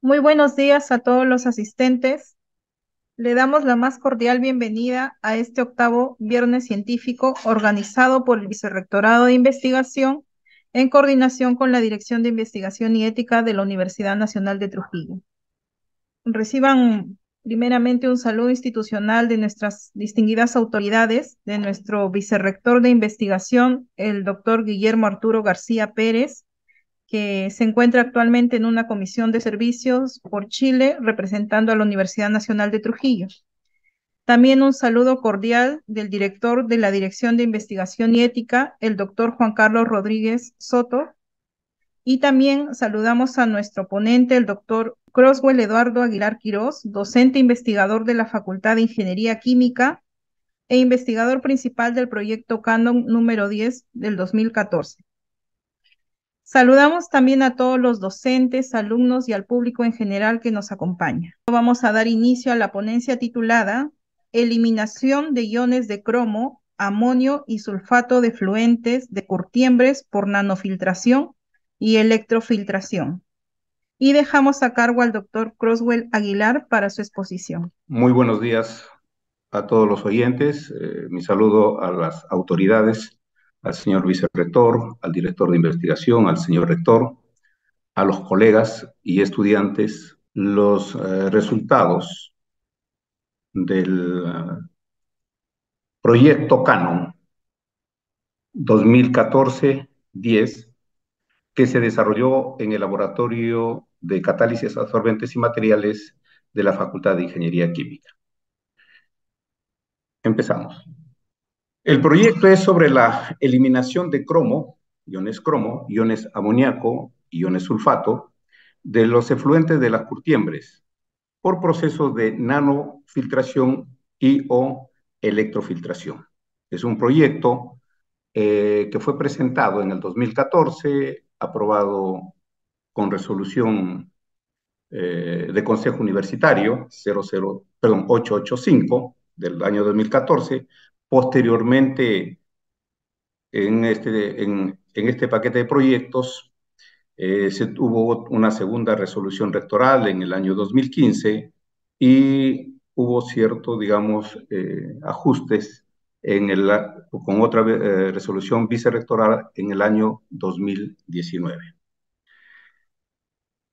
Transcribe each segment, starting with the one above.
Muy buenos días a todos los asistentes. Le damos la más cordial bienvenida a este octavo Viernes Científico organizado por el Vicerrectorado de Investigación en coordinación con la Dirección de Investigación y Ética de la Universidad Nacional de Trujillo. Reciban primeramente un saludo institucional de nuestras distinguidas autoridades, de nuestro Vicerrector de Investigación, el doctor Guillermo Arturo García Pérez, que se encuentra actualmente en una comisión de servicios por Chile representando a la Universidad Nacional de Trujillo. También un saludo cordial del director de la Dirección de Investigación y Ética, el doctor Juan Carlos Rodríguez Soto. Y también saludamos a nuestro ponente, el doctor Croswell Eduardo Aguilar Quirós, docente investigador de la Facultad de Ingeniería Química e investigador principal del proyecto Canon número 10 del 2014. Saludamos también a todos los docentes, alumnos y al público en general que nos acompaña. Vamos a dar inicio a la ponencia titulada Eliminación de iones de cromo, amonio y sulfato de fluentes de curtiembres por nanofiltración y electrofiltración. Y dejamos a cargo al doctor Croswell Aguilar para su exposición. Muy buenos días a todos los oyentes. Mi saludo a las autoridades, al señor vicerrector, al director de investigación, al señor rector, a los colegas y estudiantes. Los resultados del proyecto Canon 2014-10 que se desarrolló en el Laboratorio de Catálisis Absorbentes y Materiales de la Facultad de Ingeniería Química. Empezamos. El proyecto es sobre la eliminación de cromo, iones amoníaco, iones sulfato, de los efluentes de las curtiembres por procesos de nanofiltración y o electrofiltración. Es un proyecto que fue presentado en el 2014, aprobado con resolución de Consejo Universitario 885 del año 2014. Posteriormente, en este paquete de proyectos se tuvo una segunda resolución rectoral en el año 2015 y hubo cierto, digamos, ajustes con otra resolución vicerrectoral en el año 2019.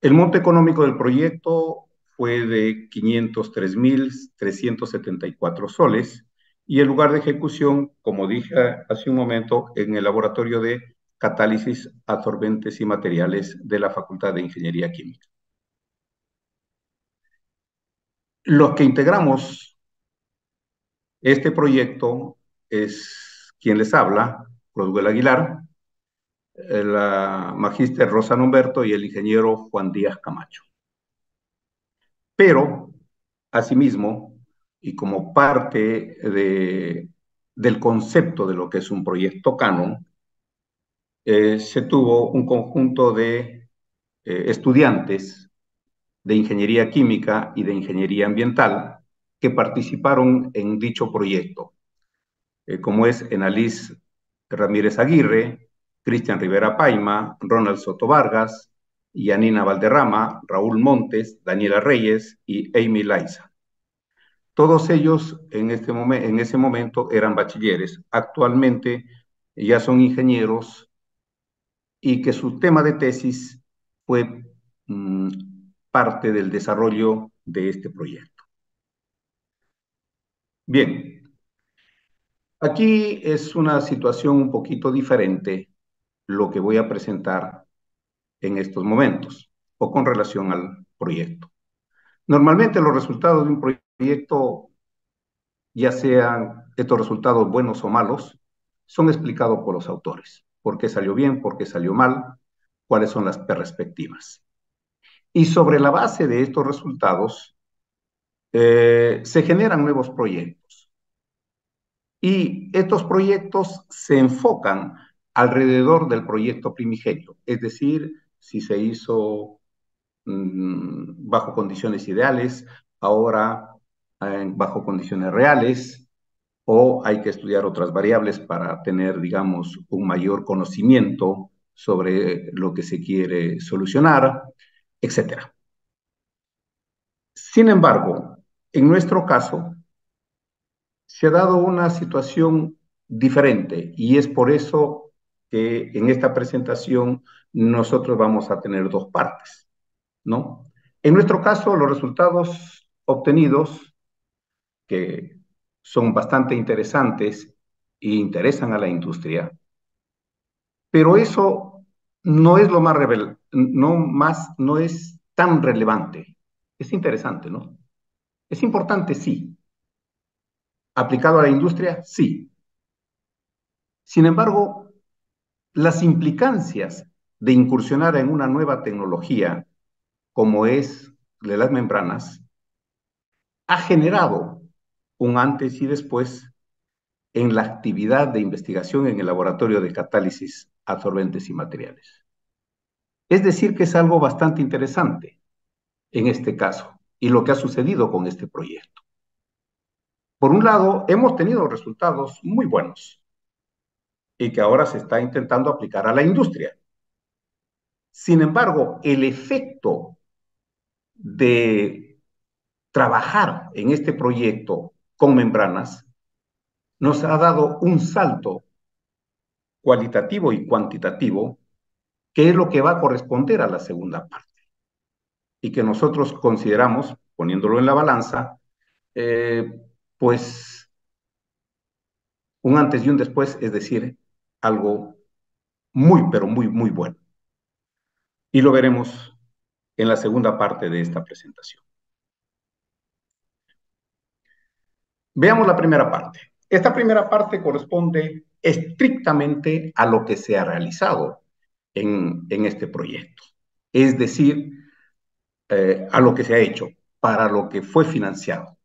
El monto económico del proyecto fue de 503.374 soles y el lugar de ejecución, como dije hace un momento, en el laboratorio de catálisis, absorbentes y materiales de la Facultad de Ingeniería Química. Los que integramos este proyecto es quien les habla, Croswell Aguilar, la magíster Rosa Humberto y el ingeniero Juan Díaz Camacho. Pero, asimismo, y como parte del concepto de lo que es un proyecto Canon, se tuvo un conjunto de estudiantes de ingeniería química y de ingeniería ambiental que participaron en dicho proyecto, como es Enalís Ramírez Aguirre, Cristian Rivera Paima, Ronald Soto Vargas, Yanina Valderrama, Raúl Montes, Daniela Reyes y Amy Laiza. Todos ellos en ese momento eran bachilleres. Actualmente ya son ingenieros y que su tema de tesis fue parte del desarrollo de este proyecto. Bien, aquí es una situación un poquito diferente lo que voy a presentar en estos momentos o con relación al proyecto. Normalmente los resultados de un proyecto, ya sean estos resultados buenos o malos, son explicados por los autores. ¿Por qué salió bien? ¿Por qué salió mal? ¿Cuáles son las perspectivas? Y sobre la base de estos resultados, se generan nuevos proyectos. Y estos proyectos se enfocan alrededor del proyecto primigenio, es decir, si se hizo bajo condiciones ideales, ahora bajo condiciones reales, o hay que estudiar otras variables para tener, digamos, un mayor conocimiento sobre lo que se quiere solucionar, etcétera. Sin embargo, en nuestro caso, se ha dado una situación diferente y es por eso que en esta presentación nosotros vamos a tener dos partes, ¿no? En nuestro caso, los resultados obtenidos, que son bastante interesantes e interesan a la industria, pero eso no es lo más no es tan relevante. Es interesante, ¿no? Es importante, sí. Aplicado a la industria, sí. Sin embargo, las implicancias de incursionar en una nueva tecnología, como es de las membranas, ha generado un antes y después en la actividad de investigación en el laboratorio de catálisis absorbentes y materiales. Es decir, que es algo bastante interesante en este caso y lo que ha sucedido con este proyecto. Por un lado, hemos tenido resultados muy buenos y que ahora se está intentando aplicar a la industria. Sin embargo, el efecto de trabajar en este proyecto con membranas nos ha dado un salto cualitativo y cuantitativo, que es lo que va a corresponder a la segunda parte y que nosotros consideramos, poniéndolo en la balanza, eh, pues un antes y un después, es decir, algo muy, pero muy, muy bueno. Y lo veremos en la segunda parte de esta presentación. Veamos la primera parte. Esta primera parte corresponde estrictamente a lo que se ha realizado en este proyecto, es decir, a lo que se ha hecho, para lo que fue financiado.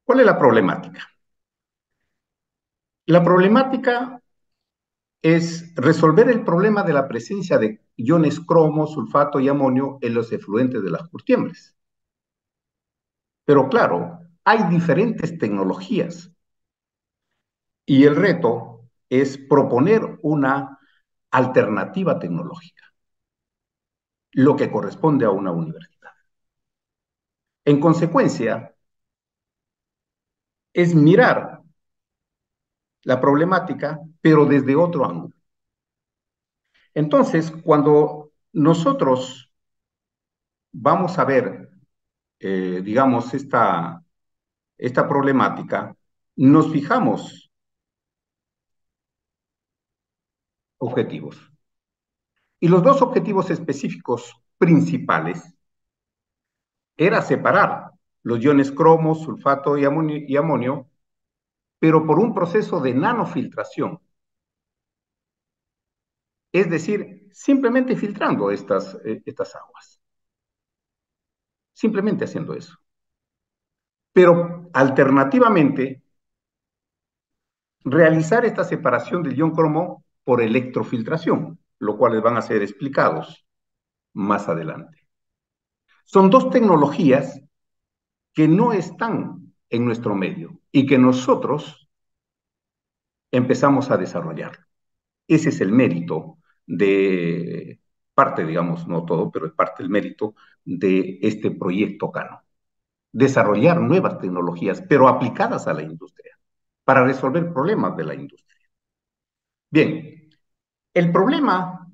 ¿Cuál es la problemática? La problemática es resolver el problema de la presencia de iones cromo, sulfato y amonio en los efluentes de las curtiembres. Pero claro, hay diferentes tecnologías y el reto es proponer una alternativa tecnológica, lo que corresponde a una universidad. En consecuencia, es mirar la problemática, pero desde otro ángulo. Entonces, cuando nosotros vamos a ver, digamos, esta problemática, nos fijamos objetivos. Y los dos objetivos específicos principales era separar los iones cromo, sulfato y amonio, pero por un proceso de nanofiltración. Es decir, simplemente filtrando estas aguas. Simplemente haciendo eso. Pero alternativamente, realizar esta separación del ion cromo por electrofiltración, lo cual les van a ser explicados más adelante. Son dos tecnologías que no están en nuestro medio y que nosotros empezamos a desarrollar. Ese es el mérito de parte, digamos, no todo, pero es parte del mérito de este proyecto Cano. Desarrollar nuevas tecnologías, pero aplicadas a la industria, para resolver problemas de la industria. Bien, el problema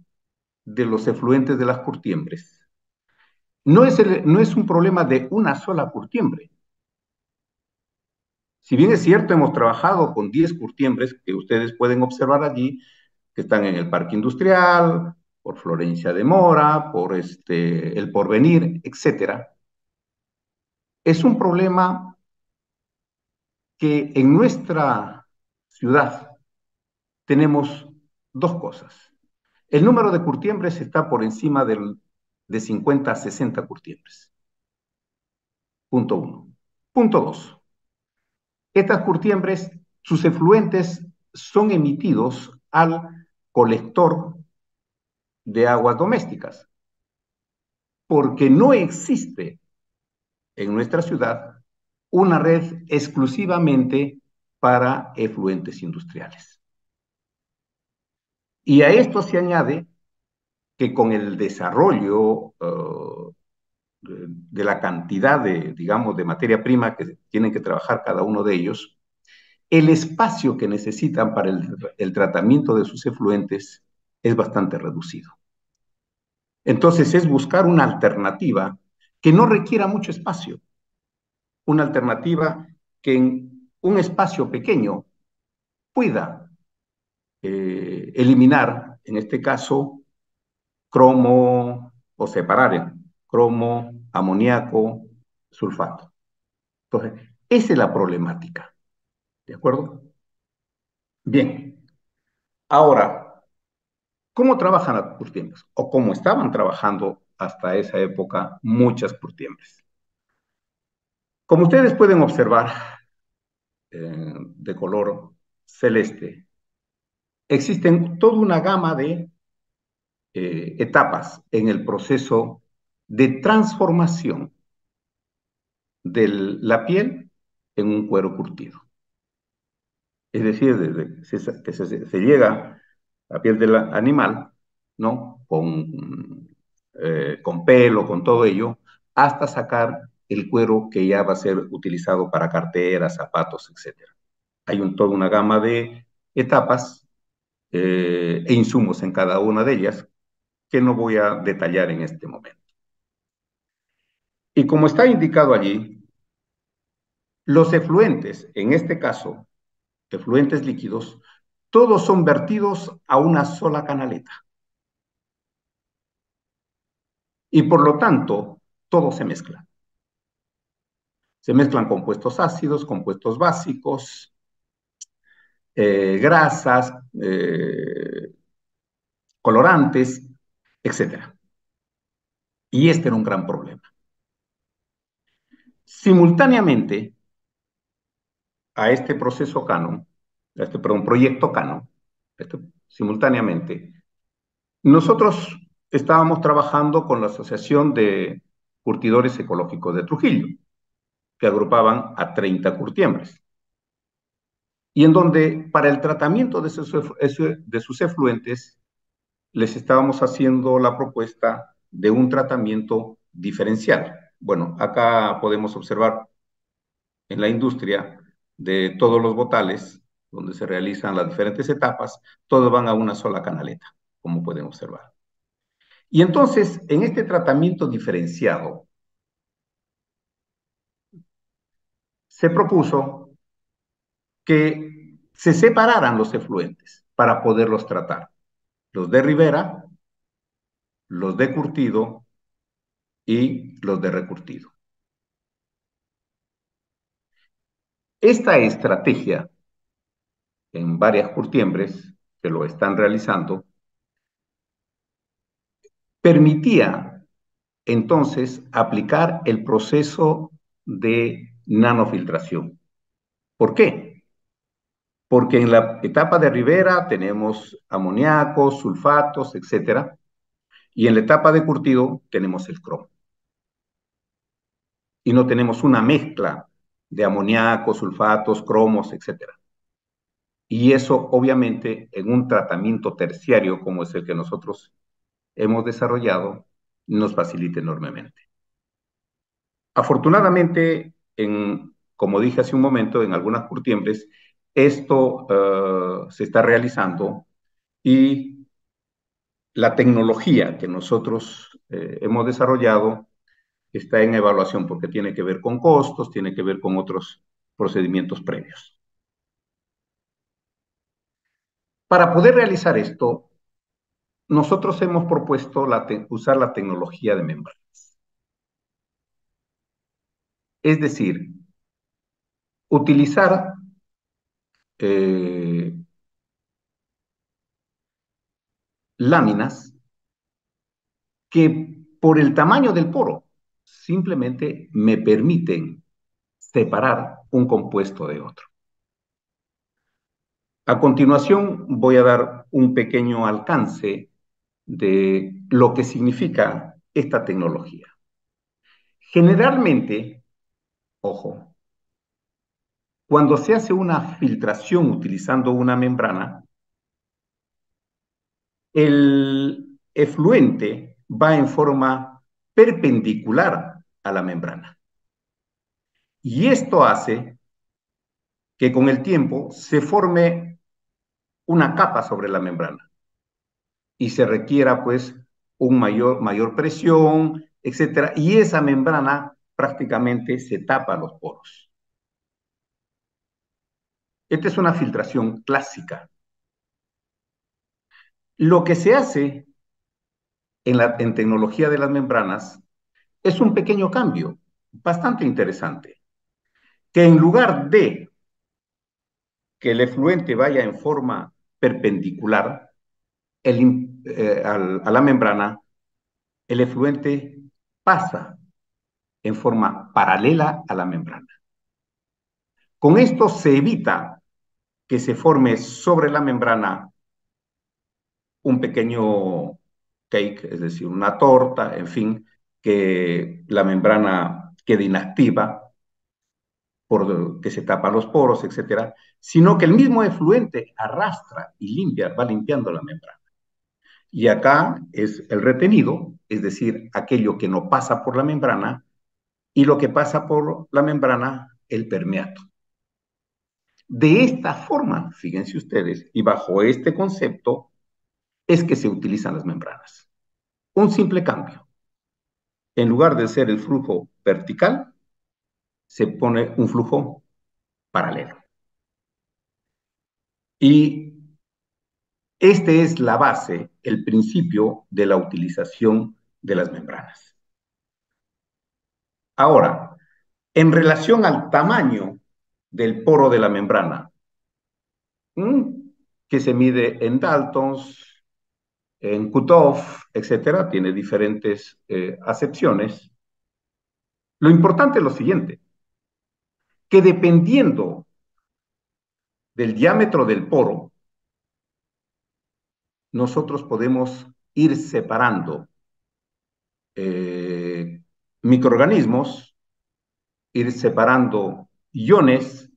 de los efluentes de las curtiembres no es un problema de una sola curtiembre. Si bien es cierto, hemos trabajado con 10 curtiembres que ustedes pueden observar allí, que están en el Parque Industrial, por Florencia de Mora, por El Porvenir, etcétera. Es un problema que en nuestra ciudad tenemos dos cosas. El número de curtiembres está por encima de 50 a 60 curtiembres. Punto uno. Punto dos. Estas curtiembres, sus efluentes son emitidos al colector de aguas domésticas, porque no existe en nuestra ciudad una red exclusivamente para efluentes industriales. Y a esto se añade que con el desarrollo de la cantidad de, digamos, de materia prima que tienen que trabajar cada uno de ellos, el espacio que necesitan para el tratamiento de sus efluentes es bastante reducido. Entonces es buscar una alternativa que no requiera mucho espacio, una alternativa que en un espacio pequeño pueda eliminar, en este caso, cromo o separar cromo, amoníaco, sulfato. Entonces, esa es la problemática. ¿De acuerdo? Bien. Ahora, ¿cómo trabajan las curtiembres? O cómo estaban trabajando hasta esa época muchas curtiembres. Como ustedes pueden observar, de color celeste, existen toda una gama de etapas en el proceso de transformación de la piel en un cuero curtido. Es decir, desde que se llega a la piel del animal, ¿no? Con pelo, con todo ello, hasta sacar el cuero que ya va a ser utilizado para carteras, zapatos, etc. Hay toda una gama de etapas e insumos en cada una de ellas que no voy a detallar en este momento. Y como está indicado allí, los efluentes, en este caso, efluentes líquidos, todos son vertidos a una sola canaleta. Y por lo tanto, todo se mezcla. Se mezclan compuestos ácidos, compuestos básicos, grasas, colorantes, etc. Y este era un gran problema. Simultáneamente a este proceso Canon, proyecto Canon, simultáneamente, nosotros estábamos trabajando con la Asociación de Curtidores Ecológicos de Trujillo, que agrupaban a 30 curtiembres, y en donde para el tratamiento de sus efluentes les estábamos haciendo la propuesta de un tratamiento diferencial. Bueno, acá podemos observar en la industria de todos los botales, donde se realizan las diferentes etapas, todos van a una sola canaleta, como pueden observar. Y entonces, en este tratamiento diferenciado, se propuso que se separaran los efluentes para poderlos tratar. Los de Ribera, los de curtido y los de recurtido. Esta estrategia, en varias curtiembres que lo están realizando, permitía entonces aplicar el proceso de nanofiltración. ¿Por qué? Porque en la etapa de Ribera tenemos amoníacos, sulfatos, etcétera, y en la etapa de curtido tenemos el cromo. Y no tenemos una mezcla de amoníacos, sulfatos, cromos, etcétera. Y eso, obviamente, en un tratamiento terciario como es el que nosotros hemos desarrollado, nos facilita enormemente. Afortunadamente, como dije hace un momento, en algunas curtiembres, esto se está realizando y la tecnología que nosotros hemos desarrollado está en evaluación porque tiene que ver con costos, tiene que ver con otros procedimientos previos. Para poder realizar esto, nosotros hemos propuesto usar la tecnología de membranas. Es decir, utilizar láminas que por el tamaño del poro simplemente me permiten separar un compuesto de otro. A continuación voy a dar un pequeño alcance de lo que significa esta tecnología. Generalmente, ojo, cuando se hace una filtración utilizando una membrana, el efluente va en forma perpendicular a la membrana. Y esto hace que con el tiempo se forme una capa sobre la membrana y se requiera pues mayor presión, etcétera, y esa membrana prácticamente se tapa los poros. Esta es una filtración clásica. Lo que se hace en tecnología de las membranas es un pequeño cambio, bastante interesante, que en lugar de que el efluente vaya en forma perpendicular a la membrana, el efluente pasa en forma paralela a la membrana. Con esto se evita que se forme sobre la membrana un pequeño cake, es decir, una torta, en fin, que la membrana quede inactiva porque se tapan los poros, etcétera, sino que el mismo efluente arrastra y limpia, va limpiando la membrana. Y acá es el retenido, es decir, aquello que no pasa por la membrana, y lo que pasa por la membrana, el permeato. De esta forma, fíjense ustedes, y bajo este concepto, es que se utilizan las membranas. Un simple cambio. En lugar de ser el flujo vertical, se pone un flujo paralelo. Y este es la base, el principio de la utilización de las membranas. Ahora, en relación al tamaño del poro de la membrana, que se mide en Daltons, en Kutoff, etcétera, tiene diferentes acepciones. Lo importante es lo siguiente, que dependiendo del diámetro del poro, nosotros podemos ir separando microorganismos, ir separando iones,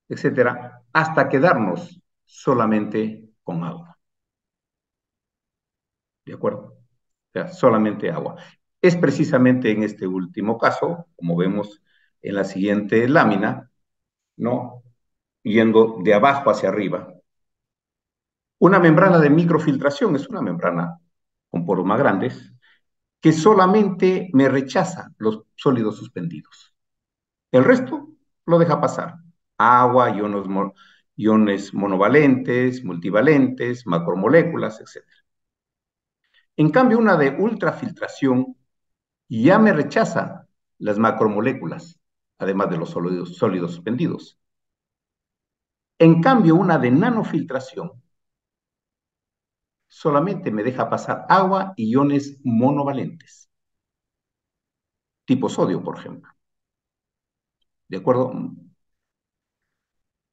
etcétera, hasta quedarnos solamente con agua. ¿De acuerdo? O sea, solamente agua. Es precisamente en este último caso, como vemos en la siguiente lámina, ¿no? Yendo de abajo hacia arriba. Una membrana de microfiltración es una membrana con poros más grandes que solamente me rechaza los sólidos suspendidos. El resto lo deja pasar. Agua, iones monovalentes, multivalentes, macromoléculas, etc. En cambio, una de ultrafiltración ya me rechaza las macromoléculas, además de los sólidos suspendidos. En cambio, una de nanofiltración solamente me deja pasar agua y iones monovalentes, tipo sodio, por ejemplo. ¿De acuerdo?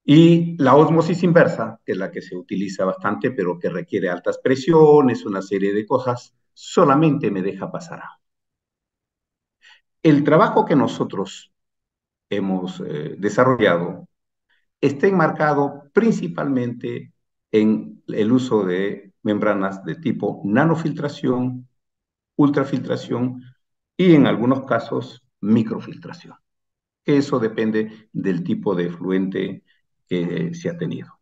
Y la ósmosis inversa, que es la que se utiliza bastante, pero que requiere altas presiones, una serie de cosas, solamente me deja pasar agua. El trabajo que nosotros hemos desarrollado está enmarcado principalmente en el uso de membranas de tipo nanofiltración, ultrafiltración y en algunos casos microfiltración. Eso depende del tipo de efluente que se ha tenido.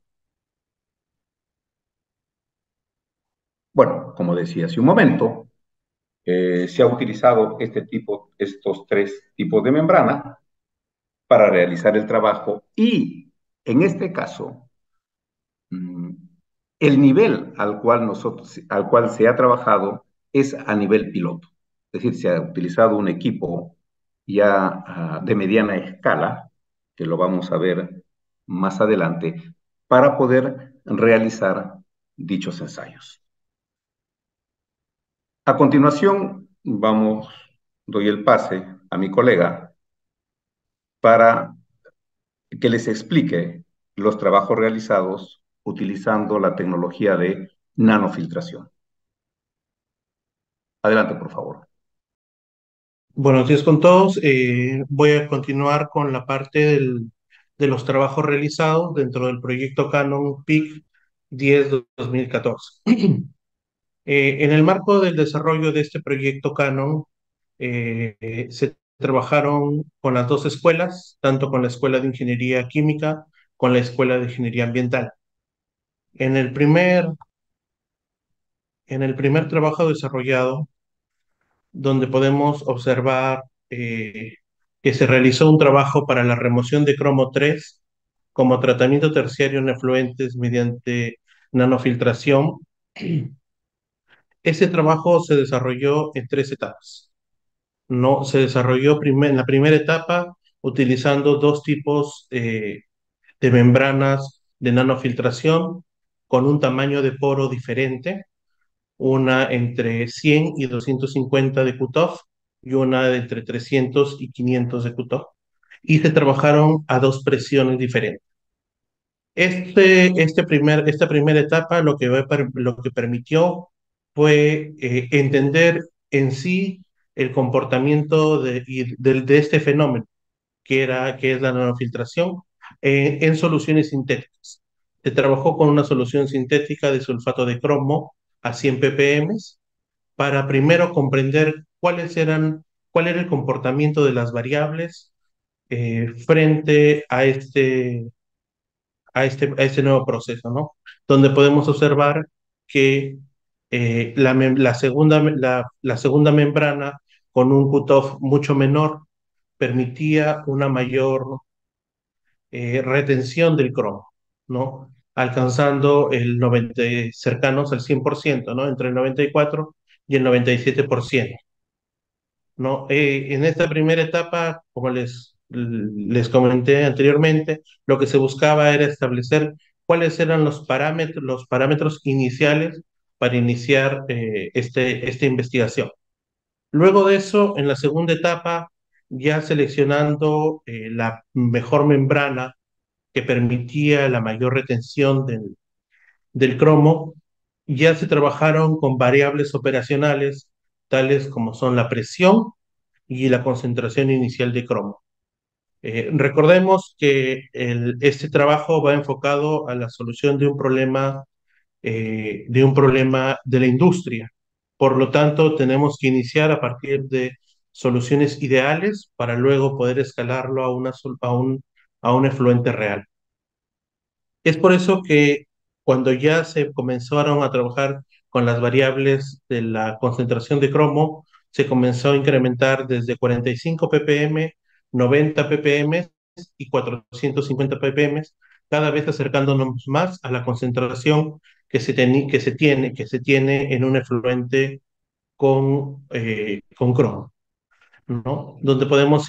Bueno, como decía hace un momento, se ha utilizado estos tres tipos de membrana para realizar el trabajo y en este caso, el nivel al cual se ha trabajado es a nivel piloto. Es decir, se ha utilizado un equipo ya de mediana escala, que lo vamos a ver más adelante, para poder realizar dichos ensayos. A continuación, doy el pase a mi colega para que les explique los trabajos realizados utilizando la tecnología de nanofiltración. Adelante, por favor. Buenos días con todos. Voy a continuar con la parte de los trabajos realizados dentro del proyecto Canon PIC 10-2014. En el marco del desarrollo de este proyecto Canon, se trabajaron con las dos escuelas, tanto con la Escuela de Ingeniería Química, con la Escuela de Ingeniería Ambiental. En el primer, en el primer trabajo desarrollado, donde podemos observar que se realizó un trabajo para la remoción de cromo 3 como tratamiento terciario en efluentes mediante nanofiltración. Ese trabajo se desarrolló en tres etapas. No, se desarrolló en la primera etapa utilizando dos tipos de membranas de nanofiltración con un tamaño de poro diferente, una entre 100 y 250 de cutoff y una de entre 300 y 500 de cutoff, y se trabajaron a dos presiones diferentes. Esta primera etapa lo que permitió fue entender en sí el comportamiento de este fenómeno, que es la nanofiltración, en soluciones sintéticas. Se trabajó con una solución sintética de sulfato de cromo a 100 ppm para primero comprender cuál era el comportamiento de las variables frente a este nuevo proceso, ¿no? Donde podemos observar que la segunda membrana con un cutoff mucho menor permitía una mayor retención del cromo, ¿no? Alcanzando cercanos al 100%, ¿no? Entre el 94 y el 97%. ¿No? En esta primera etapa, como les comenté anteriormente, lo que se buscaba era establecer cuáles eran los parámetros iniciales para iniciar esta investigación. Luego de eso, en la segunda etapa, ya seleccionando la mejor membrana que permitía la mayor retención del cromo, ya se trabajaron con variables operacionales tales como son la presión y la concentración inicial de cromo. Recordemos que este trabajo va enfocado a la solución de un problema de la industria. Por lo tanto, tenemos que iniciar a partir de soluciones ideales para luego poder escalarlo a un efluente real. Es por eso que cuando ya se comenzaron a trabajar con las variables de la concentración de cromo, se comenzó a incrementar desde 45 ppm, 90 ppm y 450 ppm, cada vez acercándonos más a la concentración que se tiene en un efluente con cromo, ¿no? Donde podemos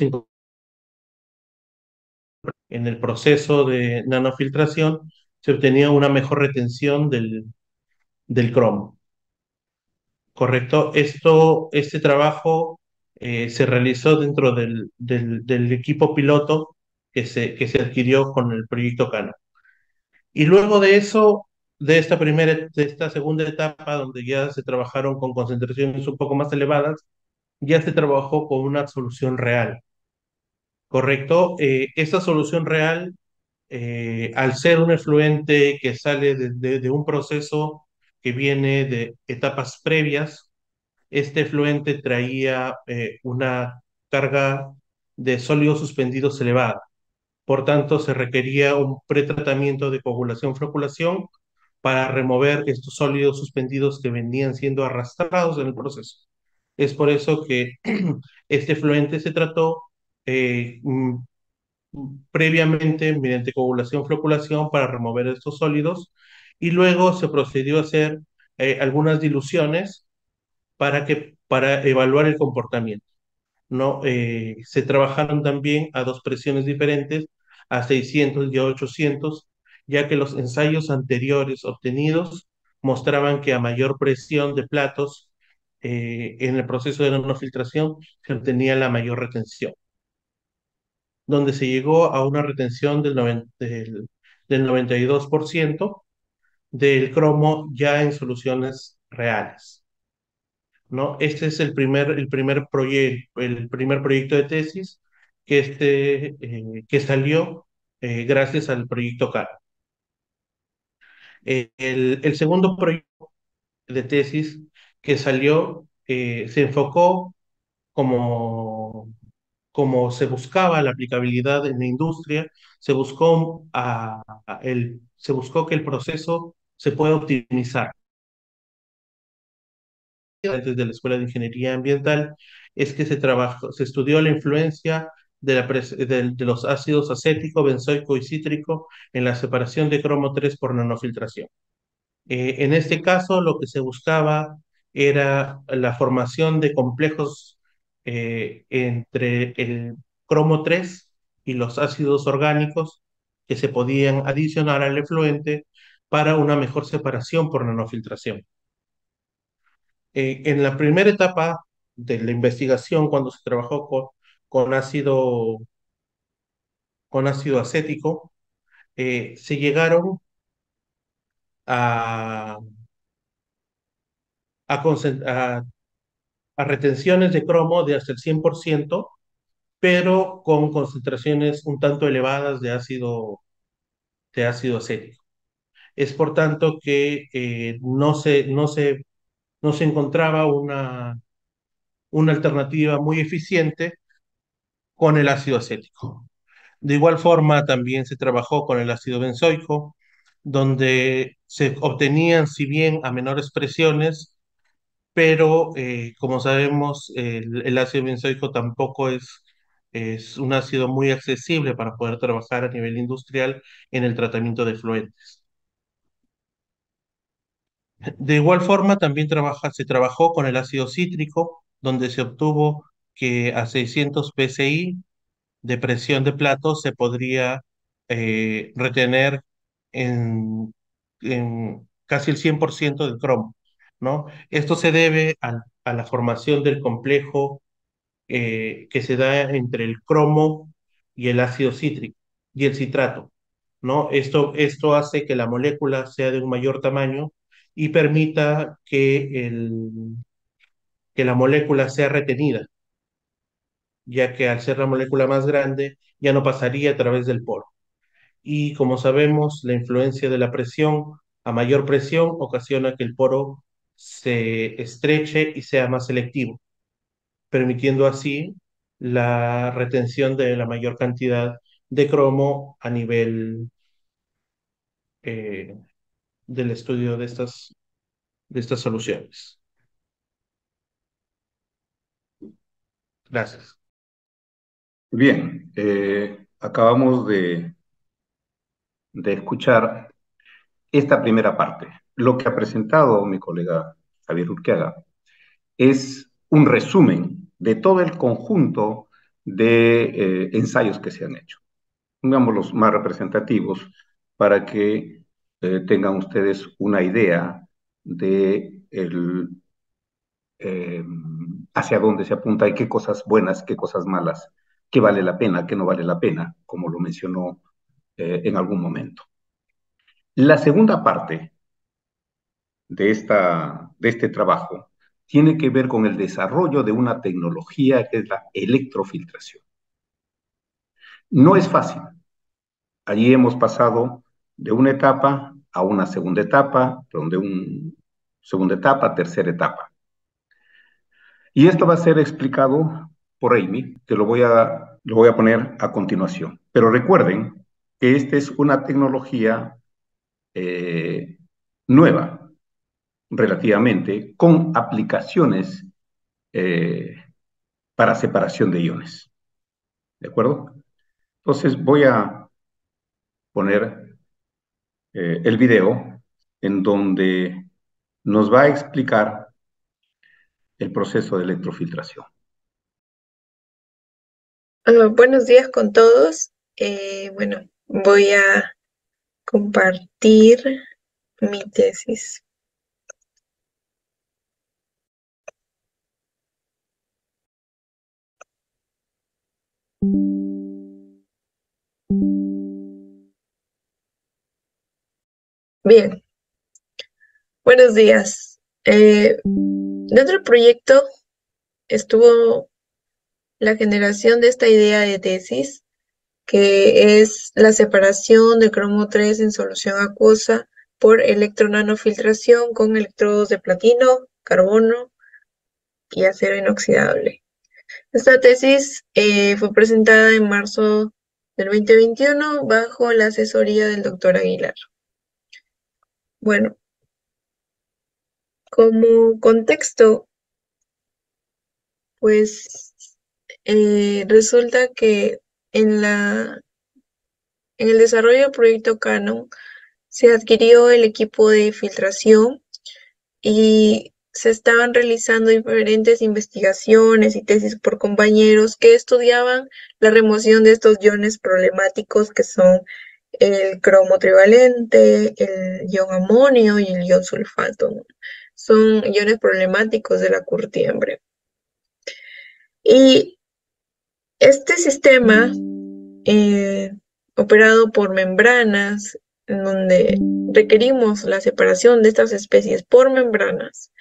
en el proceso de nanofiltración se obtenía una mejor retención del cromo, ¿correcto? Este trabajo se realizó dentro del equipo piloto que se adquirió con el proyecto Cano. Y luego de eso, de esta segunda etapa, donde ya se trabajaron con concentraciones un poco más elevadas, ya se trabajó con una solución real, ¿correcto? Esta solución real, al ser un efluente que sale de un proceso que viene de etapas previas, este efluente traía una carga de sólidos suspendidos elevada. Por tanto, se requería un pretratamiento de coagulación-floculación para remover estos sólidos suspendidos que venían siendo arrastrados en el proceso. Es por eso que este efluente se trató eh, mm, previamente mediante coagulación-floculación para remover estos sólidos, y luego se procedió a hacer algunas diluciones para evaluar el comportamiento, ¿no? Se trabajaron también a dos presiones diferentes, a 600 y a 800, ya que los ensayos anteriores obtenidos mostraban que a mayor presión de platos en el proceso de nanofiltración se obtenía la mayor retención, donde se llegó a una retención del 92% del cromo ya en soluciones reales, ¿no? Este es el primer proyecto de tesis que salió gracias al proyecto CAR. El segundo proyecto de tesis que salió se enfocó como como se buscaba la aplicabilidad en la industria, se buscó que el proceso se pueda optimizar. Desde la Escuela de Ingeniería Ambiental es que se estudió la influencia de los ácidos acético, benzoico y cítrico en la separación de cromo 3 por nanofiltración. En este caso, lo que se buscaba era la formación de complejos entre el cromo 3 y los ácidos orgánicos que se podían adicionar al efluente para una mejor separación por nanofiltración. En la primera etapa de la investigación, cuando se trabajó con ácido, con ácido acético, se llegaron a, a a retenciones de cromo de hasta el 100%, pero con concentraciones un tanto elevadas de ácido acético. Es por tanto que no se encontraba una alternativa muy eficiente con el ácido acético. De igual forma, también se trabajó con el ácido benzoico, donde se obtenían, si bien a menores presiones, pero como sabemos, el ácido benzoico tampoco es un ácido muy accesible para poder trabajar a nivel industrial en el tratamiento de efluentes. De igual forma, también se trabajó con el ácido cítrico, donde se obtuvo que a 600 psi de presión de plato se podría retener en, en casi el 100% del cromo, ¿no? Esto se debe a la formación del complejo que se da entre el cromo y el ácido cítrico y el citrato, ¿no? Esto hace que la molécula sea de un mayor tamaño y permita que la molécula sea retenida, ya que al ser la molécula más grande ya no pasaría a través del poro. Y como sabemos, la influencia de la presión a mayor presión ocasiona que el poro se estreche y sea más selectivo, permitiendo así la retención de la mayor cantidad de cromo a nivel eh, del estudio de estas soluciones. Gracias. Bien, acabamos de escuchar esta primera parte. Lo que ha presentado mi colega Javier Urquiaga es un resumen de todo el conjunto de ensayos que se han hecho. Digamos los más representativos para que tengan ustedes una idea de hacia dónde se apunta y qué cosas buenas, qué cosas malas, qué vale la pena, qué no vale la pena, como lo mencionó en algún momento. La segunda parte de este trabajo tiene que ver con el desarrollo de una tecnología que es la electrofiltración. No es fácil. Allí hemos pasado de una etapa a una segunda etapa, de una segunda etapa, tercera etapa. Y esto va a ser explicado por Amy, que lo voy a poner a continuación. Pero recuerden que esta es una tecnología nueva, relativamente, con aplicaciones para separación de iones. ¿De acuerdo? Entonces voy a poner el video en donde nos va a explicar el proceso de electrofiltración. Buenos días con todos. Bueno, voy a compartir mi tesis. Bien, buenos días. Dentro del proyecto estuvo la generación de esta idea de tesis, que es la separación de cromo 3 en solución acuosa por electronanofiltración con electrodos de platino, carbono y acero inoxidable. Esta tesis fue presentada en marzo del 2021 bajo la asesoría del doctor Aguilar. Bueno, como contexto, pues resulta que en el desarrollo del proyecto Canon se adquirió el equipo de filtración y se estaban realizando diferentes investigaciones y tesis por compañeros que estudiaban la remoción de estos iones problemáticos que son el cromo trivalente, el ion amonio y el ion sulfato, ¿no? Son iones problemáticos de la curtiembre. Y este sistema, operado por membranas, en donde requerimos la separación de estas especies por membranas,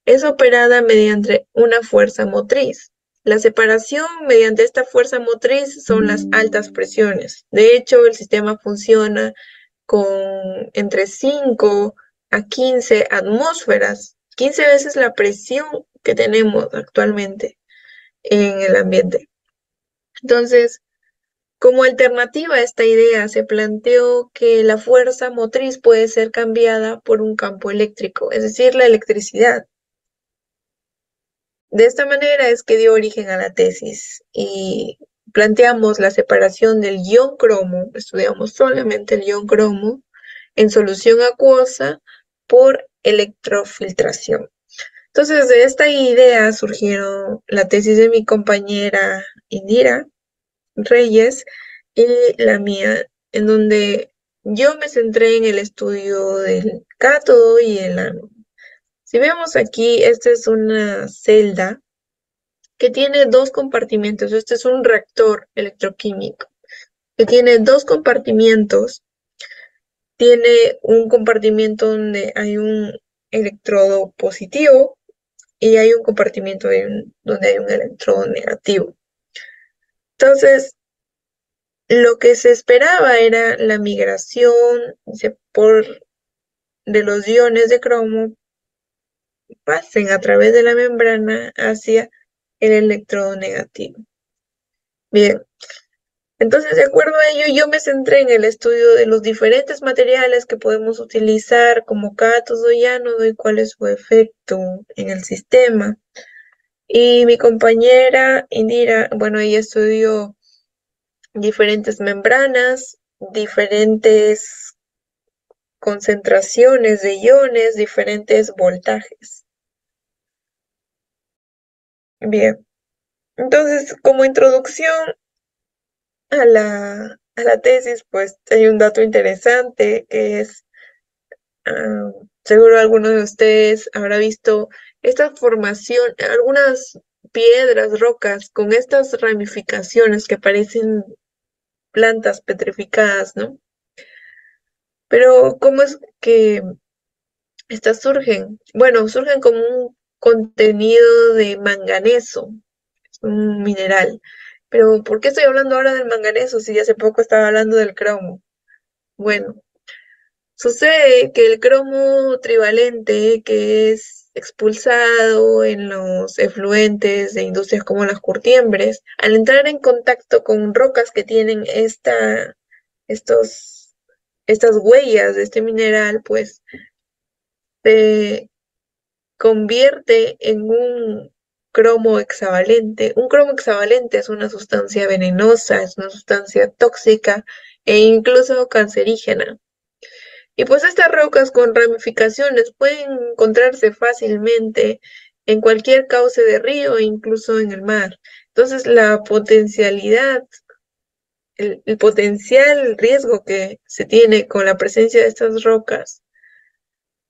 es operada mediante una fuerza motriz. La separación mediante esta fuerza motriz son las altas presiones. De hecho, el sistema funciona con entre 5 a 15 atmósferas, 15 veces la presión que tenemos actualmente en el ambiente. Entonces, como alternativa a esta idea, se planteó que la fuerza motriz puede ser cambiada por un campo eléctrico, es decir, la electricidad. De esta manera es que dio origen a la tesis y planteamos la separación del ion cromo, estudiamos solamente el ion cromo, en solución acuosa por electrofiltración. Entonces, de esta idea surgieron la tesis de mi compañera Indira Reyes y la mía, en donde yo me centré en el estudio del cátodo y el ánodo. Si vemos aquí, esta es una celda que tiene dos compartimentos. Este es un reactor electroquímico que tiene dos compartimentos. Tiene un compartimento donde hay un electrodo positivo y hay un compartimento donde hay un electrodo negativo. Entonces, lo que se esperaba era la migración de los iones de cromo pasen a través de la membrana hacia el electrodo negativo. Bien, entonces de acuerdo a ello yo me centré en el estudio de los diferentes materiales que podemos utilizar como cátodo y ánodo y cuál es su efecto en el sistema. Y mi compañera Indira, bueno, ella estudió diferentes membranas, diferentes concentraciones de iones, diferentes voltajes. Bien, entonces como introducción a la tesis, pues hay un dato interesante que es, seguro alguno de ustedes habrá visto esta formación, algunas piedras, rocas con estas ramificaciones que parecen plantas petrificadas, ¿no? Pero ¿cómo es que estas surgen? Bueno, surgen como un contenido de manganeso, es un mineral. Pero ¿por qué estoy hablando ahora del manganeso si hace poco estaba hablando del cromo? Bueno, sucede que el cromo trivalente, que es expulsado en los efluentes de industrias como las curtiembres, al entrar en contacto con rocas que tienen estas huellas de este mineral, pues se convierte en un cromo hexavalente. Un cromo hexavalente es una sustancia venenosa, es una sustancia tóxica e incluso cancerígena. Y pues estas rocas con ramificaciones pueden encontrarse fácilmente en cualquier cauce de río e incluso en el mar. Entonces la potencialidad, el potencial riesgo que se tiene con la presencia de estas rocas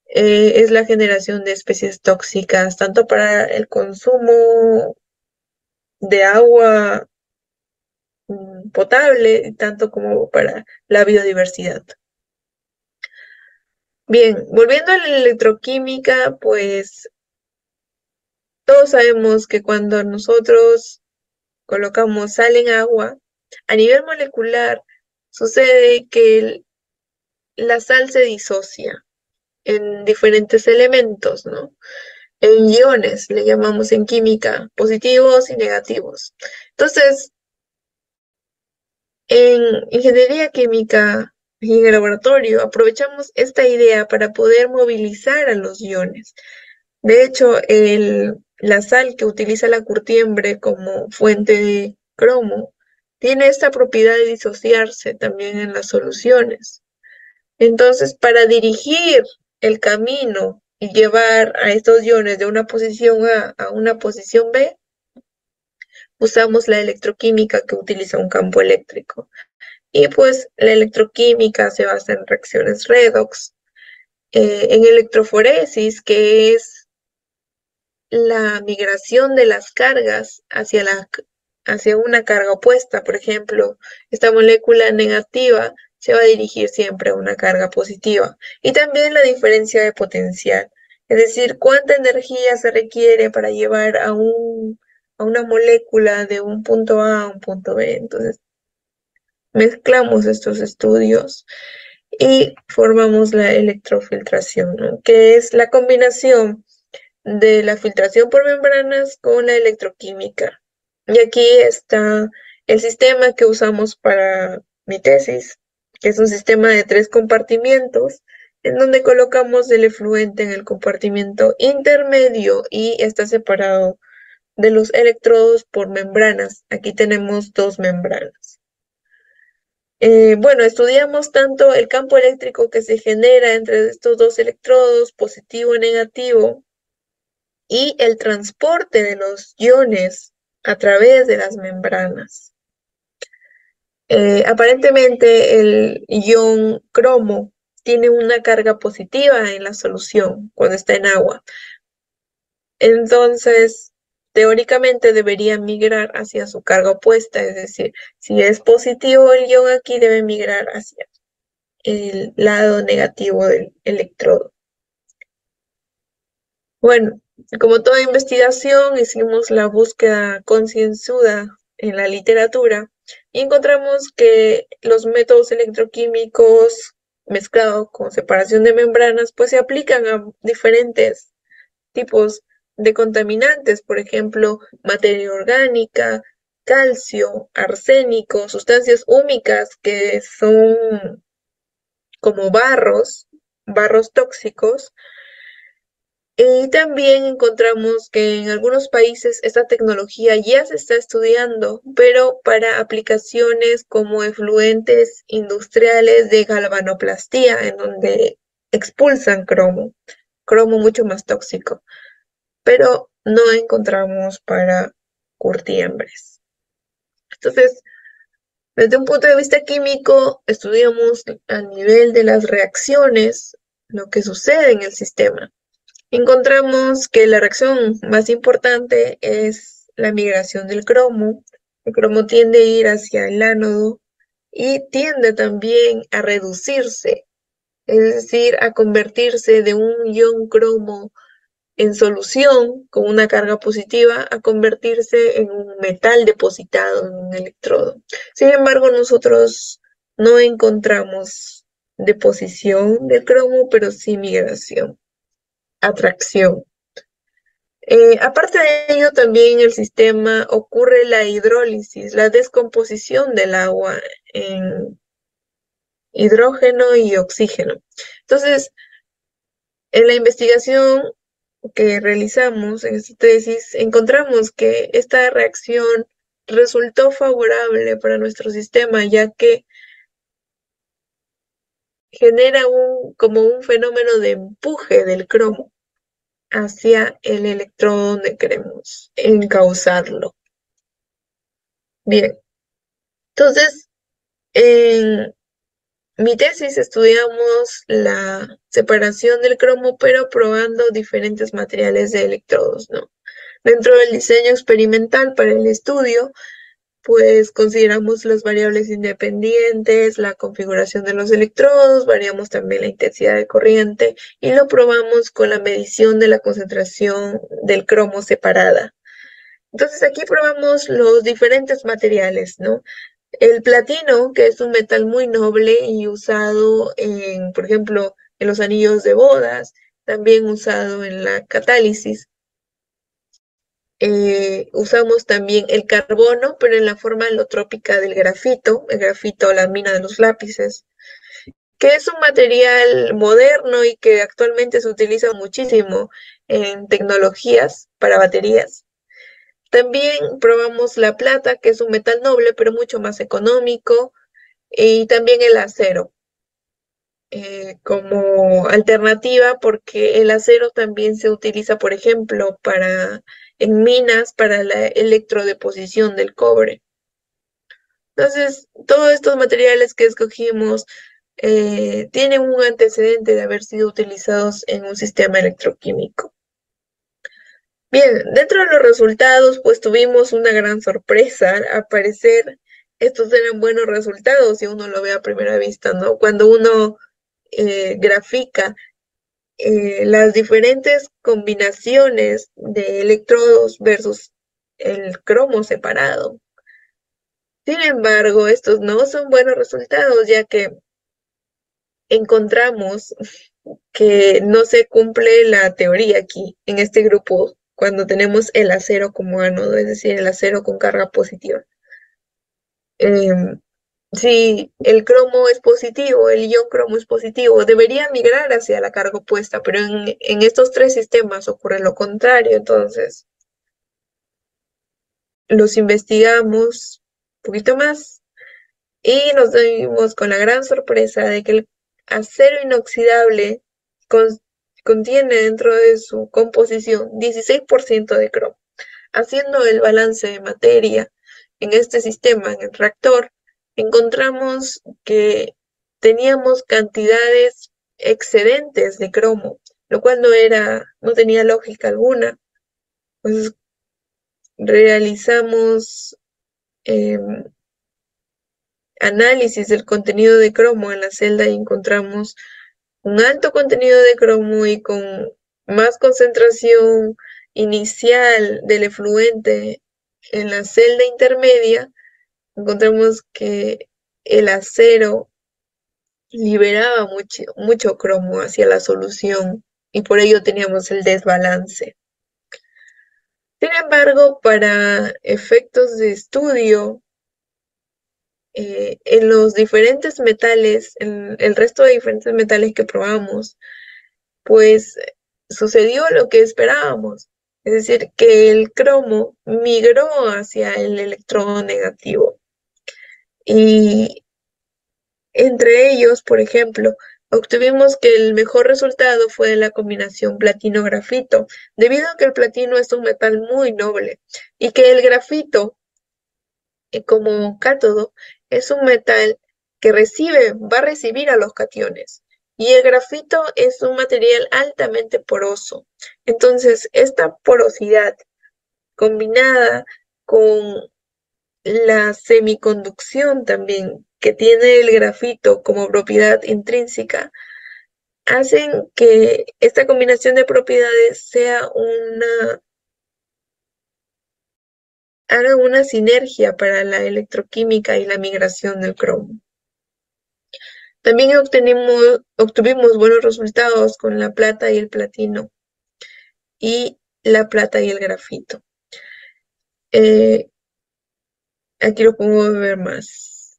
es la generación de especies tóxicas, tanto para el consumo de agua potable, tanto como para la biodiversidad. Bien, volviendo a la electroquímica, pues todos sabemos que cuando nosotros colocamos sal en agua, a nivel molecular sucede que la sal se disocia en diferentes elementos, ¿no? en iones, le llamamos en química, positivos y negativos. Entonces, en ingeniería química y en el laboratorio aprovechamos esta idea para poder movilizar a los iones. De hecho, la sal que utiliza la curtiembre como fuente de cromo tiene esta propiedad de disociarse también en las soluciones. Entonces, para dirigir el camino y llevar a estos iones de una posición A una posición B, usamos la electroquímica que utiliza un campo eléctrico. Y pues la electroquímica se basa en reacciones redox, en electroforesis, que es la migración de las cargas hacia una carga opuesta. Por ejemplo, esta molécula negativa se va a dirigir siempre a una carga positiva. Y también la diferencia de potencial, es decir, cuánta energía se requiere para llevar a una molécula de un punto A a un punto B. Entonces, mezclamos estos estudios y formamos la electrofiltración, ¿no? Que es la combinación de la filtración por membranas con la electroquímica. Y aquí está el sistema que usamos para mi tesis, que es un sistema de 3 compartimientos, en donde colocamos el efluente en el compartimento intermedio y está separado de los electrodos por membranas. Aquí tenemos 2 membranas. Bueno, estudiamos tanto el campo eléctrico que se genera entre estos 2 electrodos, positivo y negativo, y el transporte de los iones a través de las membranas. Aparentemente el ion cromo tiene una carga positiva en la solución cuando está en agua. Entonces, teóricamente debería migrar hacia su carga opuesta, es decir, si es positivo el ion aquí, debe migrar hacia el lado negativo del electrodo. Bueno, como toda investigación, hicimos la búsqueda concienzuda en la literatura y encontramos que los métodos electroquímicos mezclados con separación de membranas, pues se aplican a diferentes tipos de contaminantes, por ejemplo, materia orgánica, calcio, arsénico, sustancias húmicas que son como barros tóxicos. Y también encontramos que en algunos países esta tecnología ya se está estudiando, pero para aplicaciones como efluentes industriales de galvanoplastía, en donde expulsan cromo mucho más tóxico, pero no encontramos para curtiembres. Entonces, desde un punto de vista químico, estudiamos a nivel de las reacciones lo que sucede en el sistema. Encontramos que la reacción más importante es la migración del cromo. El cromo tiende a ir hacia el ánodo y tiende también a reducirse, es decir, a convertirse de un ion cromo en solución con una carga positiva a convertirse en un metal depositado en un electrodo. Sin embargo, nosotros no encontramos deposición del cromo, pero sí migración, atracción. Aparte de ello, también en el sistema ocurre la hidrólisis, la descomposición del agua en hidrógeno y oxígeno. Entonces, en la investigación que realizamos en esta tesis, encontramos que esta reacción resultó favorable para nuestro sistema, ya que genera como un fenómeno de empuje del cromo hacia el electrodo donde queremos encauzarlo. Bien, entonces, en mi tesis estudiamos la separación del cromo, pero probando diferentes materiales de electrodos, ¿no? Dentro del diseño experimental para el estudio, pues consideramos las variables independientes, la configuración de los electrodos, variamos también la intensidad de corriente y lo probamos con la medición de la concentración del cromo separada. Entonces aquí probamos los diferentes materiales, ¿no? El platino, que es un metal muy noble y usado por ejemplo, en los anillos de bodas, también usado en la catálisis, usamos también el carbono, pero en la forma alotrópica del grafito, el grafito, la mina de los lápices, que es un material moderno y que actualmente se utiliza muchísimo en tecnologías para baterías. También probamos la plata, que es un metal noble, pero mucho más económico, y también el acero como alternativa, porque el acero también se utiliza, por ejemplo, en minas para la electrodeposición del cobre. Entonces, todos estos materiales que escogimos tienen un antecedente de haber sido utilizados en un sistema electroquímico. Bien, dentro de los resultados, pues tuvimos una gran sorpresa. Al parecer, estos eran buenos resultados si uno lo ve a primera vista, ¿no? Cuando uno grafica las diferentes combinaciones de electrodos versus el cromo separado. Sin embargo, estos no son buenos resultados, ya que encontramos que no se cumple la teoría aquí, en este grupo, cuando tenemos el acero como ánodo, es decir, el acero con carga positiva. Si el cromo es positivo, el ion cromo es positivo, debería migrar hacia la carga opuesta, pero en estos tres sistemas ocurre lo contrario. Entonces, los investigamos un poquito más y nos dimos con la gran sorpresa de que el acero inoxidable contiene dentro de su composición 16% de cromo. Haciendo el balance de materia en este sistema, en el reactor, encontramos que teníamos cantidades excedentes de cromo, lo cual no tenía lógica alguna. Pues realizamos análisis del contenido de cromo en la celda y encontramos un alto contenido de cromo y con más concentración inicial del efluente en la celda intermedia, encontramos que el acero liberaba mucho cromo hacia la solución y por ello teníamos el desbalance. Sin embargo, para efectos de estudio, en los diferentes metales, en el resto de diferentes metales que probamos, pues sucedió lo que esperábamos. Es decir, que el cromo migró hacia el electrodo negativo. Y entre ellos, por ejemplo, obtuvimos que el mejor resultado fue la combinación platino-grafito, debido a que el platino es un metal muy noble y que el grafito, como cátodo, es un metal que va a recibir a los cationes. Y el grafito es un material altamente poroso. Entonces, esta porosidad combinada con la semiconducción también que tiene el grafito como propiedad intrínseca, hacen que esta combinación de propiedades haga una sinergia para la electroquímica y la migración del cromo. También obtuvimos buenos resultados con la plata y el platino y la plata y el grafito. Aquí lo podemos ver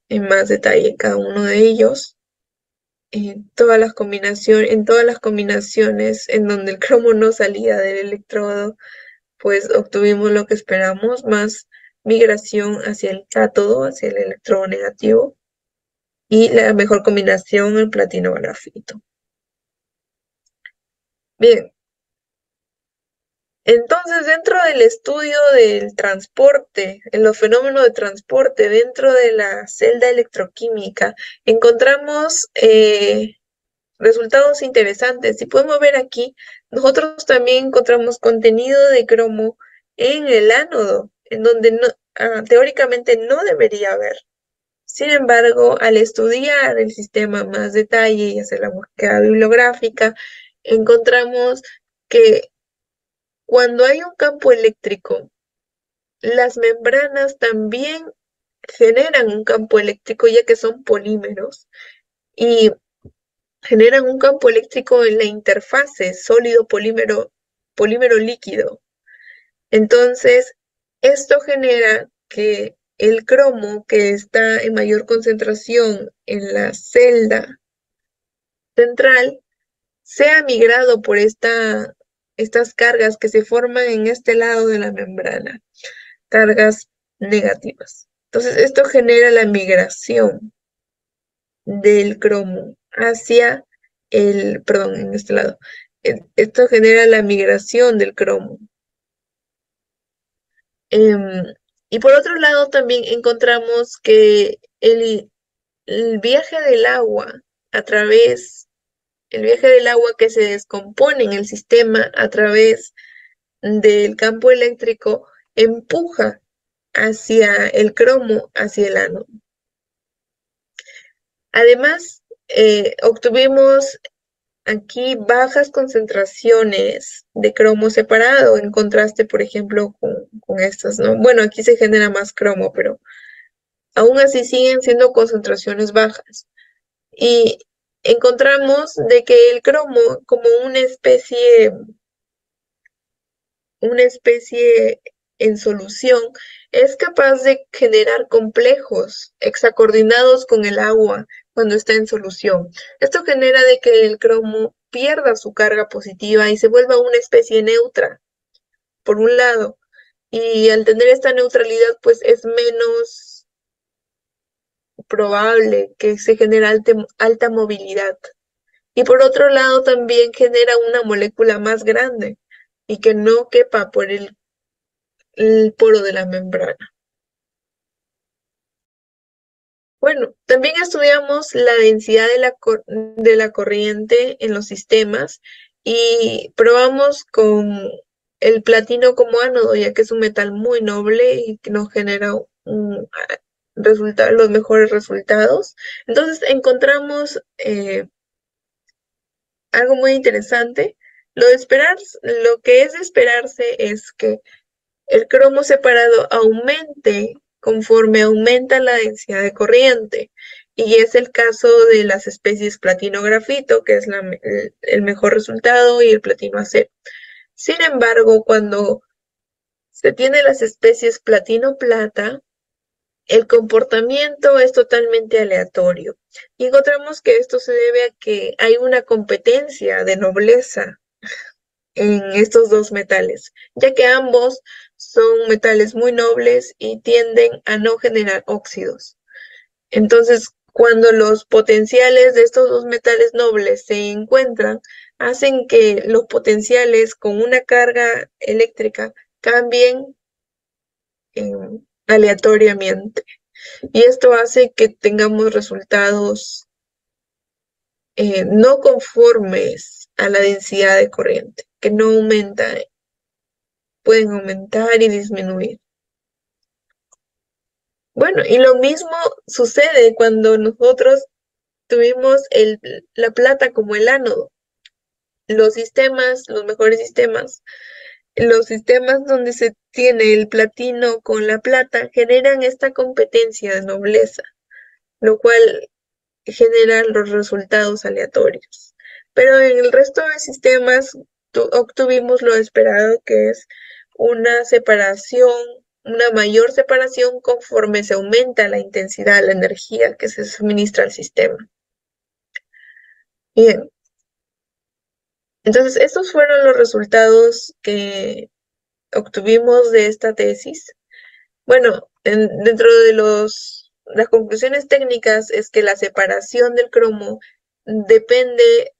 en más detalle cada uno de ellos. En todas las combinaciones en donde el cromo no salía del electrodo, pues obtuvimos lo que esperamos, más migración hacia el cátodo, hacia el electrodo negativo, y la mejor combinación, el platino-grafito. Bien, entonces dentro del estudio del transporte, en los fenómenos de transporte dentro de la celda electroquímica, encontramos resultados interesantes. Si podemos ver aquí, nosotros también encontramos contenido de cromo en el ánodo, en donde teóricamente no debería haber. Sin embargo, al estudiar el sistema más detalle y hacer la búsqueda bibliográfica, encontramos que cuando hay un campo eléctrico, las membranas también generan un campo eléctrico, ya que son polímeros, y generan un campo eléctrico en la interfase sólido polímero líquido. Entonces, esto genera que el cromo, que está en mayor concentración en la celda central, sea migrado por estas cargas que se forman en este lado de la membrana, cargas negativas. Entonces, esto genera la migración del cromo hacia perdón, en este lado. Esto genera la migración del cromo. Y por otro lado, también encontramos que el viaje del agua el viaje del agua que se descompone en el sistema a través del campo eléctrico empuja hacia el cromo, hacia el ánodo. Además, obtuvimos aquí bajas concentraciones de cromo separado, en contraste, por ejemplo, con estas, ¿no? Bueno, aquí se genera más cromo, pero aún así siguen siendo concentraciones bajas. Y encontramos de que el cromo, como una especie en solución, es capaz de generar complejos hexacoordinados con el agua cuando está en solución. Esto genera de que el cromo pierda su carga positiva y se vuelva una especie neutra, por un lado. Y al tener esta neutralidad, pues es menos probable que se genere alta movilidad. Y por otro lado, también genera una molécula más grande y que no quepa por el poro de la membrana. Bueno, también estudiamos la densidad de la corriente en los sistemas y probamos con el platino como ánodo, ya que es un metal muy noble y que nos genera los mejores resultados. Entonces encontramos algo muy interesante. Lo que es de esperarse es que el cromo separado aumente conforme aumenta la densidad de corriente. Y es el caso de las especies platino-grafito, que es el mejor resultado, y el platino-acero. Sin embargo, cuando se tiene las especies platino-plata, el comportamiento es totalmente aleatorio. Y encontramos que esto se debe a que hay una competencia de nobleza en estos dos metales, ya que ambos son metales muy nobles y tienden a no generar óxidos. Entonces, cuando los potenciales de estos dos metales nobles se encuentran, hacen que los potenciales con una carga eléctrica cambien aleatoriamente. Y esto hace que tengamos resultados no conformes a la densidad de corriente, que no aumenta, pueden aumentar y disminuir. Bueno, y lo mismo sucede cuando nosotros tuvimos la plata como el ánodo. Los mejores sistemas, los sistemas donde se tiene el platino con la plata generan esta competencia de nobleza, lo cual genera los resultados aleatorios. Pero en el resto de sistemas obtuvimos lo esperado, que es una mayor separación conforme se aumenta la intensidad, la energía que se suministra al sistema. Bien. Entonces, estos fueron los resultados que obtuvimos de esta tesis. Bueno, dentro de las conclusiones técnicas es que la separación del cromo depende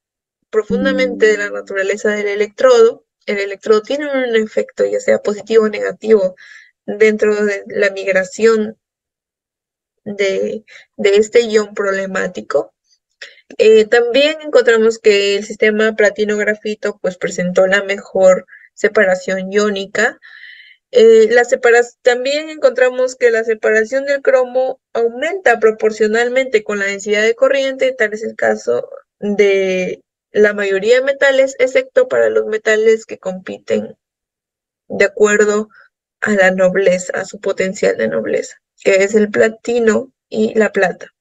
profundamente de la naturaleza del electrodo. El electrodo tiene un efecto, ya sea positivo o negativo, dentro de la migración de este ion problemático. También encontramos que el sistema platino-grafito pues presentó la mejor separación iónica. También encontramos que la separación del cromo aumenta proporcionalmente con la densidad de corriente, tal es el caso de la mayoría de metales, excepto para los metales que compiten de acuerdo a la nobleza, a su potencial de nobleza, que es el platino y la plata.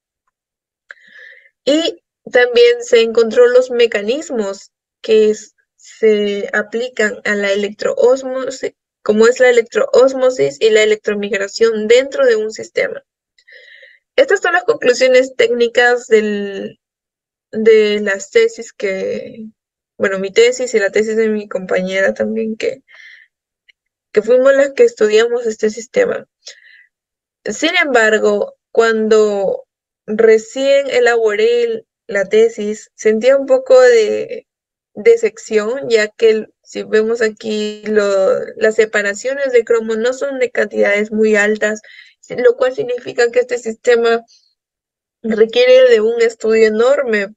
Y también se encontró los mecanismos que se aplican a la electroósmosis como es la electroósmosis y la electromigración dentro de un sistema. Estas son las conclusiones técnicas de las tesis bueno, mi tesis y la tesis de mi compañera también, que fuimos las que estudiamos este sistema. Sin embargo, cuando recién elaboré la tesis, sentía un poco de decepción, ya que si vemos aquí las separaciones de cromo no son de cantidades muy altas, lo cual significa que este sistema requiere de un estudio enorme,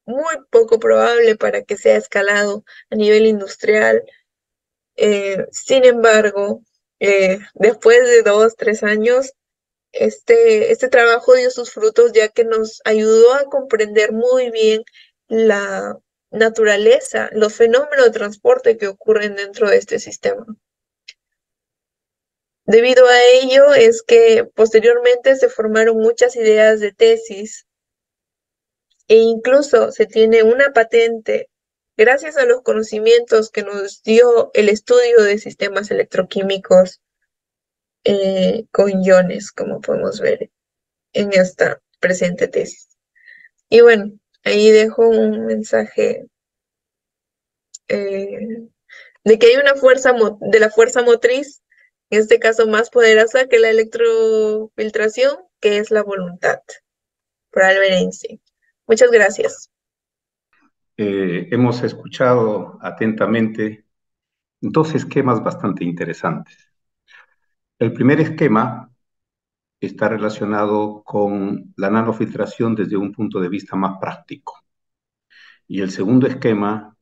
muy poco probable para que sea escalado a nivel industrial. Sin embargo, después de 2-3 años, este trabajo dio sus frutos, ya que nos ayudó a comprender muy bien la naturaleza, los fenómenos de transporte que ocurren dentro de este sistema. Debido a ello es que posteriormente se formaron muchas ideas de tesis e incluso se tiene una patente gracias a los conocimientos que nos dio el estudio de sistemas electroquímicos con iones, como podemos ver en esta presente tesis. Y bueno, ahí dejo un mensaje de que hay una fuerza de la fuerza motriz, en este caso más poderosa que la electrofiltración, que es la voluntad, por Albert Einstein. Muchas gracias. Hemos escuchado atentamente dos esquemas bastante interesantes. El primer esquema está relacionado con la nanofiltración desde un punto de vista más práctico. Y el segundo esquema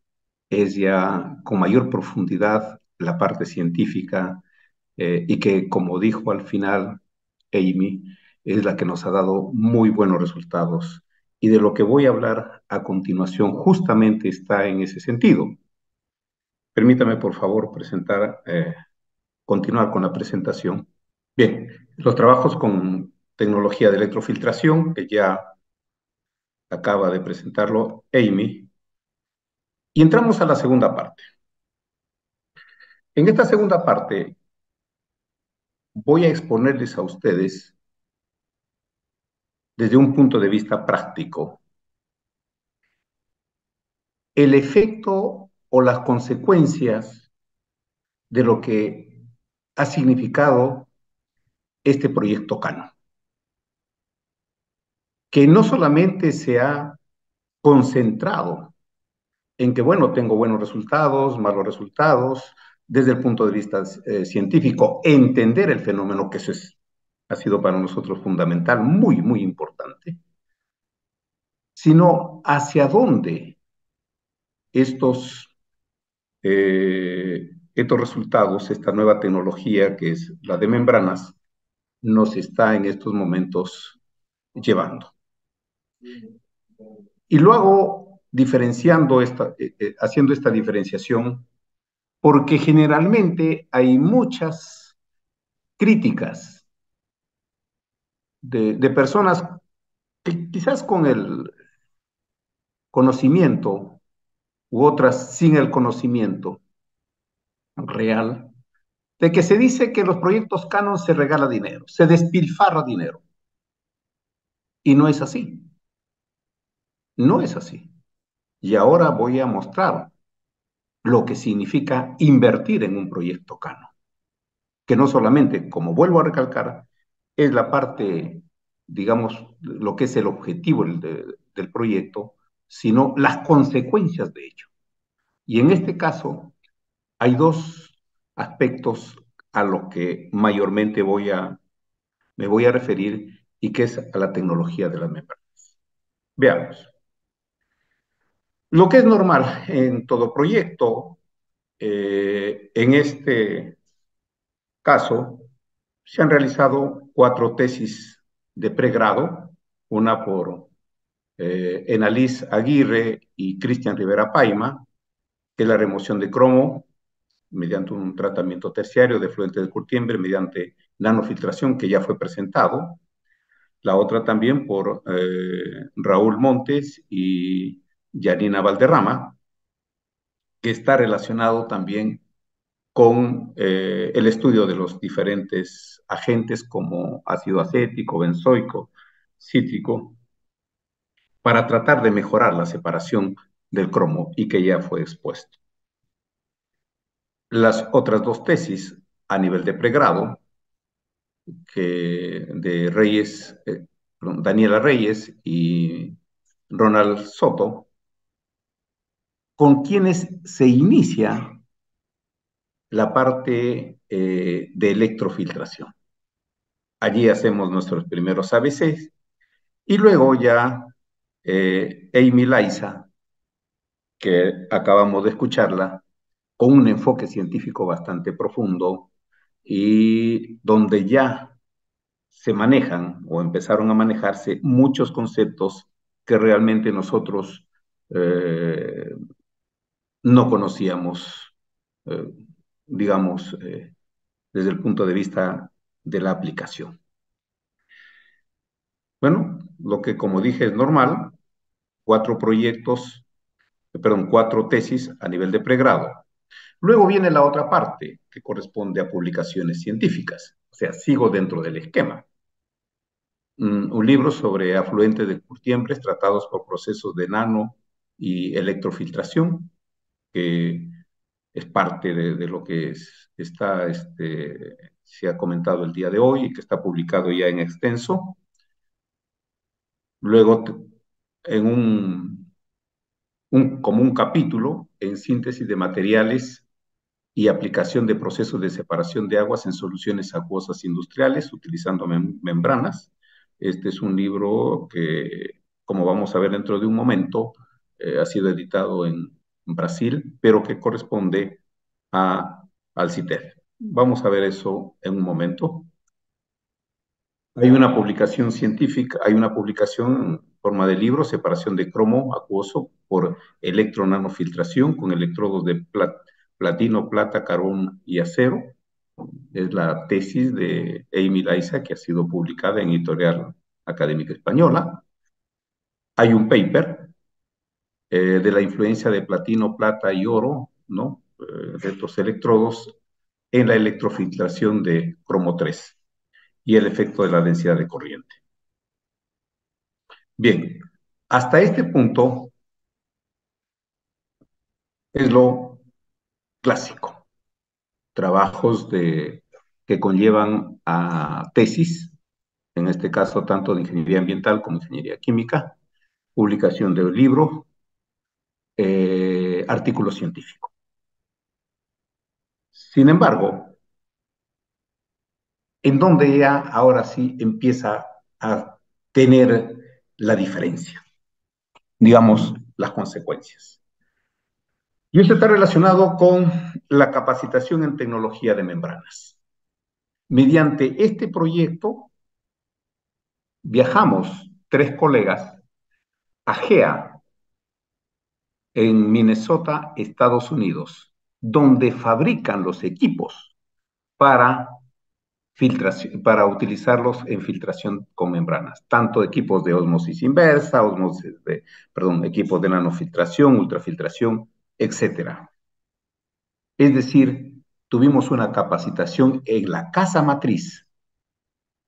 es ya con mayor profundidad la parte científica y que, como dijo al final Amy, es la que nos ha dado muy buenos resultados. Y de lo que voy a hablar a continuación justamente está en ese sentido. Permítame, por favor, continuar con la presentación. Bien, los trabajos con tecnología de electrofiltración, que ya acaba de presentarlo Amy, y entramos a la segunda parte. En esta segunda parte voy a exponerles a ustedes desde un punto de vista práctico el efecto o las consecuencias de lo que ha significado este proyecto Canon, que no solamente se ha concentrado en que, bueno, tengo buenos resultados, malos resultados, desde el punto de vista científico, entender el fenómeno, que eso ha sido para nosotros fundamental, muy, muy importante, sino hacia dónde estos resultados, esta nueva tecnología que es la de membranas, nos está en estos momentos llevando. Y lo hago haciendo esta diferenciación, porque generalmente hay muchas críticas de personas que quizás con el conocimiento u otras sin el conocimiento real, de que se dice que los proyectos Canon se regala dinero, se despilfarra dinero. Y no es así. No es así. Y ahora voy a mostrar lo que significa invertir en un proyecto Canon, que no solamente, como vuelvo a recalcar, es la parte, digamos, lo que es el objetivo del proyecto, sino las consecuencias de ello. Y en este caso, hay dos aspectos a los que mayormente me voy a referir, y que es a la tecnología de las membranas. Veamos. Lo que es normal en todo proyecto, en este caso, se han realizado 4 tesis de pregrado, una por Enalís Aguirre y Cristian Rivera Paima, que es la remoción de cromo mediante un tratamiento terciario de fluente de Curtiembre mediante nanofiltración, que ya fue presentado. La otra también por Raúl Montes y Yanina Valderrama, que está relacionado también con el estudio de los diferentes agentes como ácido acético, benzoico, cítrico, para tratar de mejorar la separación del cromo y que ya fue expuesto. Las otras dos tesis a nivel de pregrado, de Reyes, Daniela Reyes y Ronald Soto, con quienes se inicia la parte de electrofiltración. Allí hacemos nuestros primeros ABCs y luego ya Amy Laiza, que acabamos de escucharla, con un enfoque científico bastante profundo y donde ya se manejan o empezaron a manejarse muchos conceptos que realmente nosotros no conocíamos, eh, digamos, desde el punto de vista de la aplicación. Bueno, lo que como dije es normal, 4 tesis a nivel de pregrado. Luego viene la otra parte, que corresponde a publicaciones científicas, o sea, sigo dentro del esquema. Un libro sobre afluentes de curtiembres tratados por procesos de nano y electrofiltración, que es parte de lo que se ha comentado el día de hoy y que está publicado ya en extenso. Luego, como un capítulo en síntesis de materiales y aplicación de procesos de separación de aguas en soluciones acuosas industriales utilizando membranas. Este es un libro que, como vamos a ver dentro de un momento, ha sido editado en Brasil, pero que corresponde al CITED. Vamos a ver eso en un momento. Hay una publicación científica, hay una publicación en forma de libro, separación de cromo acuoso por electronanofiltración con electrodos de platino, plata, carbón y acero. Es la tesis de Amy Laiza, que ha sido publicada en Editorial Académica Española. Hay un paper de la influencia de platino, plata y oro, ¿no? De estos electrodos en la electrofiltración de cromo 3 y el efecto de la densidad de corriente. Bien, hasta este punto es lo clásico. Trabajos que conllevan a tesis, en este caso tanto de ingeniería ambiental como ingeniería química, publicación de un libro, artículo científico. Sin embargo, en donde ya ahora sí empieza a tener la diferencia, digamos, las consecuencias. Y esto está relacionado con la capacitación en tecnología de membranas. Mediante este proyecto, viajamos 3 colegas a GEA, en Minnesota, Estados Unidos, donde fabrican los equipos para utilizarlos en filtración con membranas, tanto equipos de osmosis inversa, equipos de nanofiltración, ultrafiltración, etc. Es decir, tuvimos una capacitación en la casa matriz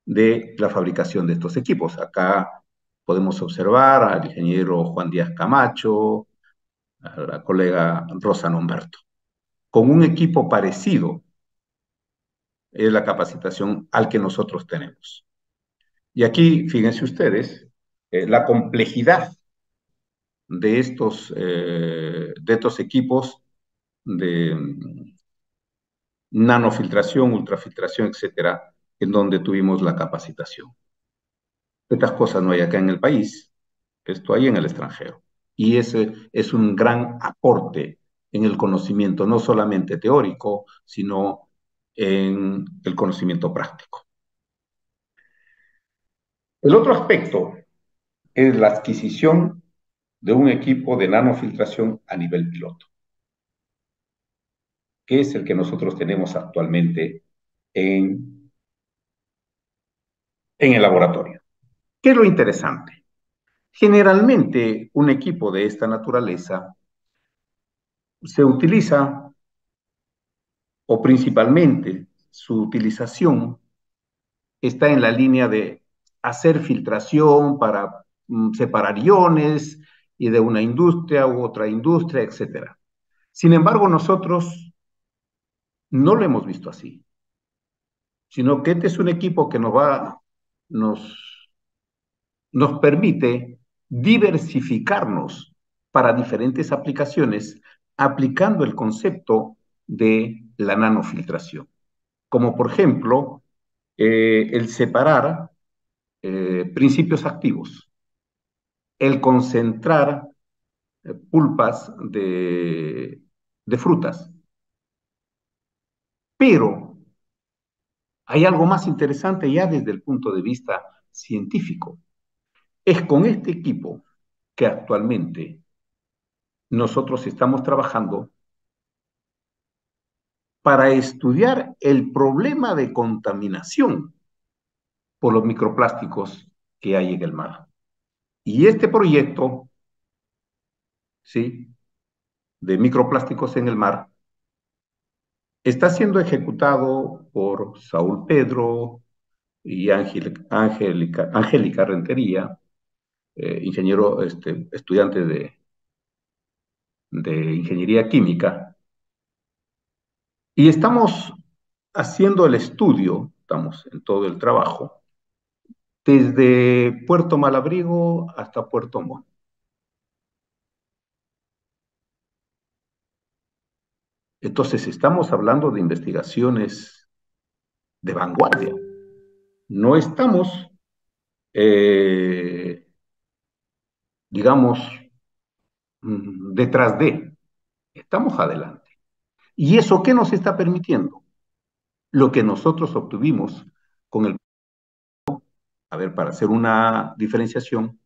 de la fabricación de estos equipos. Acá podemos observar al ingeniero Juan Díaz Camacho, a la colega Rosa Nomberto. Con un equipo parecido es la capacitación al que nosotros tenemos. Y aquí, fíjense ustedes, la complejidad de estos equipos de nanofiltración, ultrafiltración, etcétera, en donde tuvimos la capacitación. Estas cosas no hay acá en el país, esto hay en el extranjero. Y ese es un gran aporte en el conocimiento, no solamente teórico, sino en el conocimiento práctico. El otro aspecto es la adquisición de un equipo de nanofiltración a nivel piloto, que es el que nosotros tenemos actualmente en el laboratorio. ¿Qué es lo interesante? Generalmente, un equipo de esta naturaleza se utiliza o principalmente su utilización está en la línea de hacer filtración para separar iones y de una industria u otra industria, etcétera. Sin embargo, nosotros no lo hemos visto así, sino que este es un equipo que nos, nos permite diversificarnos para diferentes aplicaciones aplicando el concepto de la nanofiltración, como por ejemplo el separar principios activos, el concentrar pulpas de frutas. Pero hay algo más interesante ya desde el punto de vista científico. Es con este equipo que actualmente nosotros estamos trabajando para estudiar el problema de contaminación por los microplásticos que hay en el mar. Y este proyecto, ¿sí?, de microplásticos en el mar está siendo ejecutado por Saúl Pedro y Angélica Rentería, ingeniero, estudiante de ingeniería química, y estamos haciendo el estudio, estamos en todo el trabajo, desde Puerto Malabrigo hasta Puerto Montt. Entonces, estamos hablando de investigaciones de vanguardia. No estamos, digamos, detrás de, estamos adelante. ¿Y eso qué nos está permitiendo? Lo que nosotros obtuvimos con el, a ver, para hacer una diferenciación.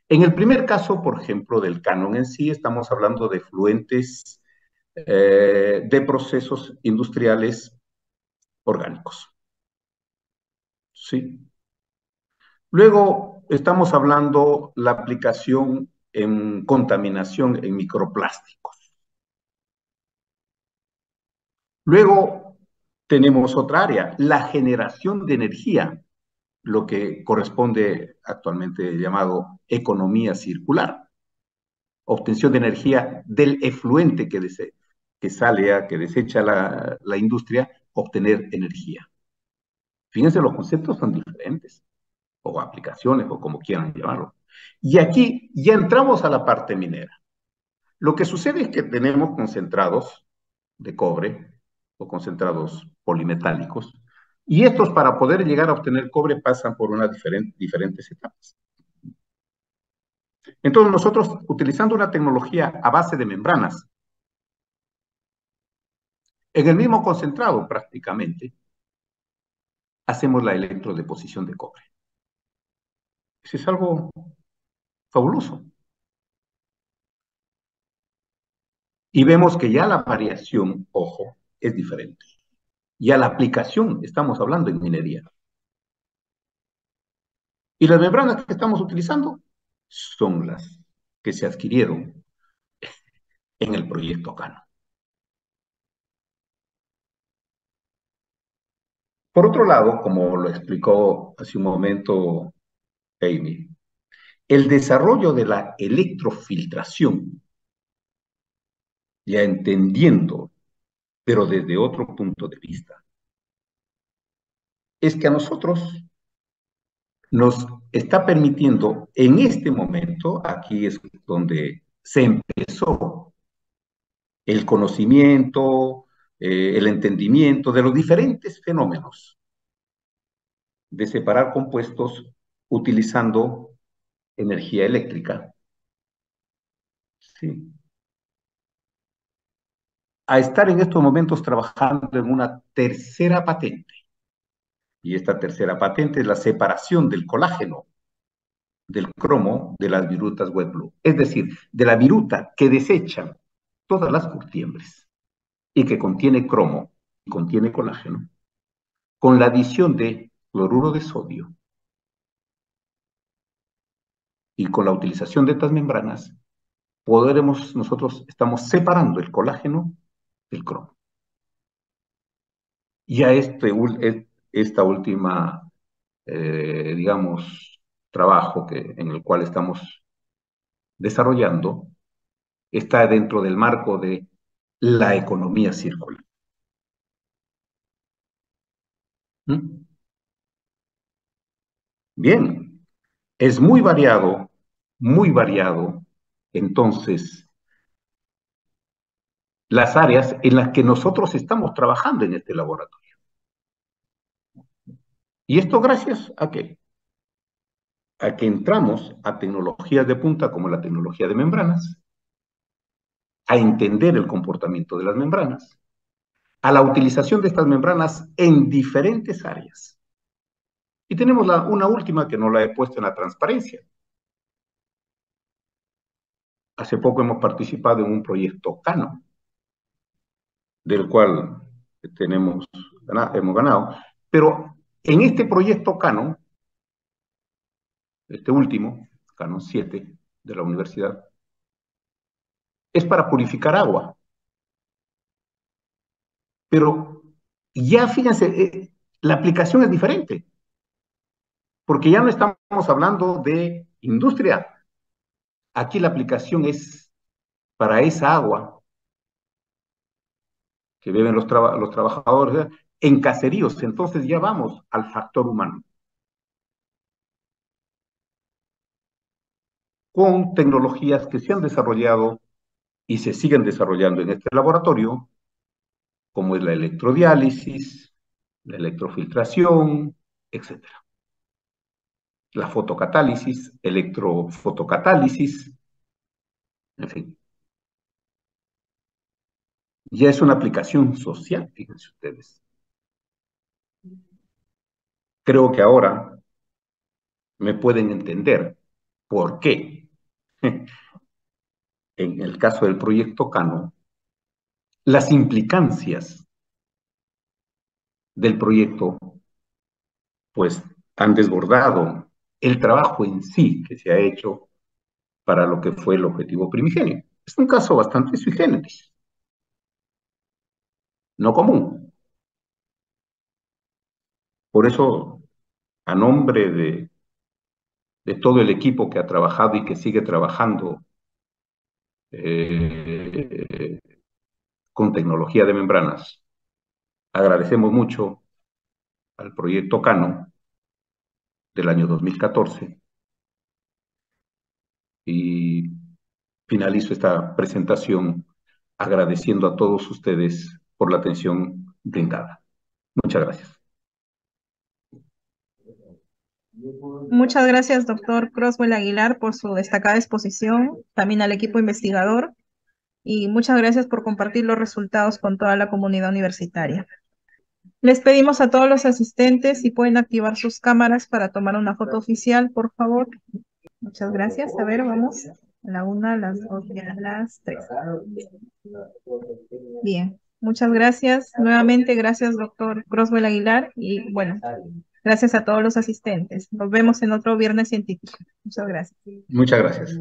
En el primer caso, por ejemplo, del canon en sí, estamos hablando de fluentes de procesos industriales orgánicos. ¿Sí? Luego estamos hablando la aplicación en contaminación en microplásticos. Luego tenemos otra área, la generación de energía, lo que corresponde actualmente llamado economía circular, obtención de energía del efluente que sale, que desecha la industria, obtener energía. Fíjense, los conceptos son diferentes, o aplicaciones, o como quieran llamarlo. Y aquí ya entramos a la parte minera. Lo que sucede es que tenemos concentrados de cobre o concentrados polimetálicos, y estos para poder llegar a obtener cobre pasan por unas diferentes etapas. Entonces nosotros, utilizando una tecnología a base de membranas, en el mismo concentrado prácticamente, hacemos la electrodeposición de cobre. Eso es algo fabuloso. Y vemos que ya la variación, ojo, es diferente. Ya la aplicación, estamos hablando en minería. Y las membranas que estamos utilizando son las que se adquirieron en el proyecto Cano. Por otro lado, como lo explicó hace un momento Amy, el desarrollo de la electrofiltración, ya entendiendo, pero desde otro punto de vista, es que a nosotros nos está permitiendo en este momento, aquí es donde se empezó el conocimiento, el entendimiento de los diferentes fenómenos de separar compuestos utilizando energía eléctrica, ¿sí?, a estar en estos momentos trabajando en una tercera patente. Y esta tercera patente es la separación del colágeno, del cromo, de las virutas wet blue. Es decir, de la viruta que desechan todas las curtiembres y que contiene cromo y contiene colágeno, con la adición de cloruro de sodio y con la utilización de estas membranas, nosotros estamos separando el colágeno del cromo. ya esta última, digamos, trabajo en el cual estamos desarrollando está dentro del marco de la economía circular. ¿Mm? Bien, es muy variado, entonces, las áreas en las que nosotros estamos trabajando en este laboratorio. ¿Y esto gracias a qué? A que entramos a tecnologías de punta como la tecnología de membranas, a entender el comportamiento de las membranas, a la utilización de estas membranas en diferentes áreas. Y tenemos una última que no la he puesto en la transparencia. Hace poco hemos participado en un proyecto Canon, del cual hemos ganado, pero en este proyecto Canon, este último, Canon 7 de la universidad, es para purificar agua. Pero ya fíjense, la aplicación es diferente, porque ya no estamos hablando de industria. Aquí la aplicación es para esa agua que beben los trabajadores en caseríos. Entonces ya vamos al factor humano. Con tecnologías que se han desarrollado y se siguen desarrollando en este laboratorio, como es la electrodiálisis, la electrofiltración, etc. La fotocatálisis, electrofotocatálisis, en fin. Ya es una aplicación social, fíjense ustedes. Creo que ahora me pueden entender por qué, en el caso del proyecto Cano, las implicancias del proyecto, pues, han desbordado el trabajo en sí que se ha hecho para lo que fue el objetivo primigenio. Es un caso bastante sui generis, no común. Por eso, a nombre de todo el equipo que ha trabajado y que sigue trabajando con tecnología de membranas, agradecemos mucho al proyecto Cano del año 2014 y finalizo esta presentación agradeciendo a todos ustedes por la atención brindada. Muchas gracias. Muchas gracias, doctor Croswell Aguilar, por su destacada exposición, también al equipo investigador, y muchas gracias por compartir los resultados con toda la comunidad universitaria. Les pedimos a todos los asistentes si pueden activar sus cámaras para tomar una foto oficial, por favor. Muchas gracias. A ver, vamos. A la 1, a las 2 y a las 3. Bien, muchas gracias. Nuevamente, gracias, doctor Croswell Aguilar. Y bueno, gracias a todos los asistentes. Nos vemos en otro Viernes Científico. Muchas gracias. Muchas gracias.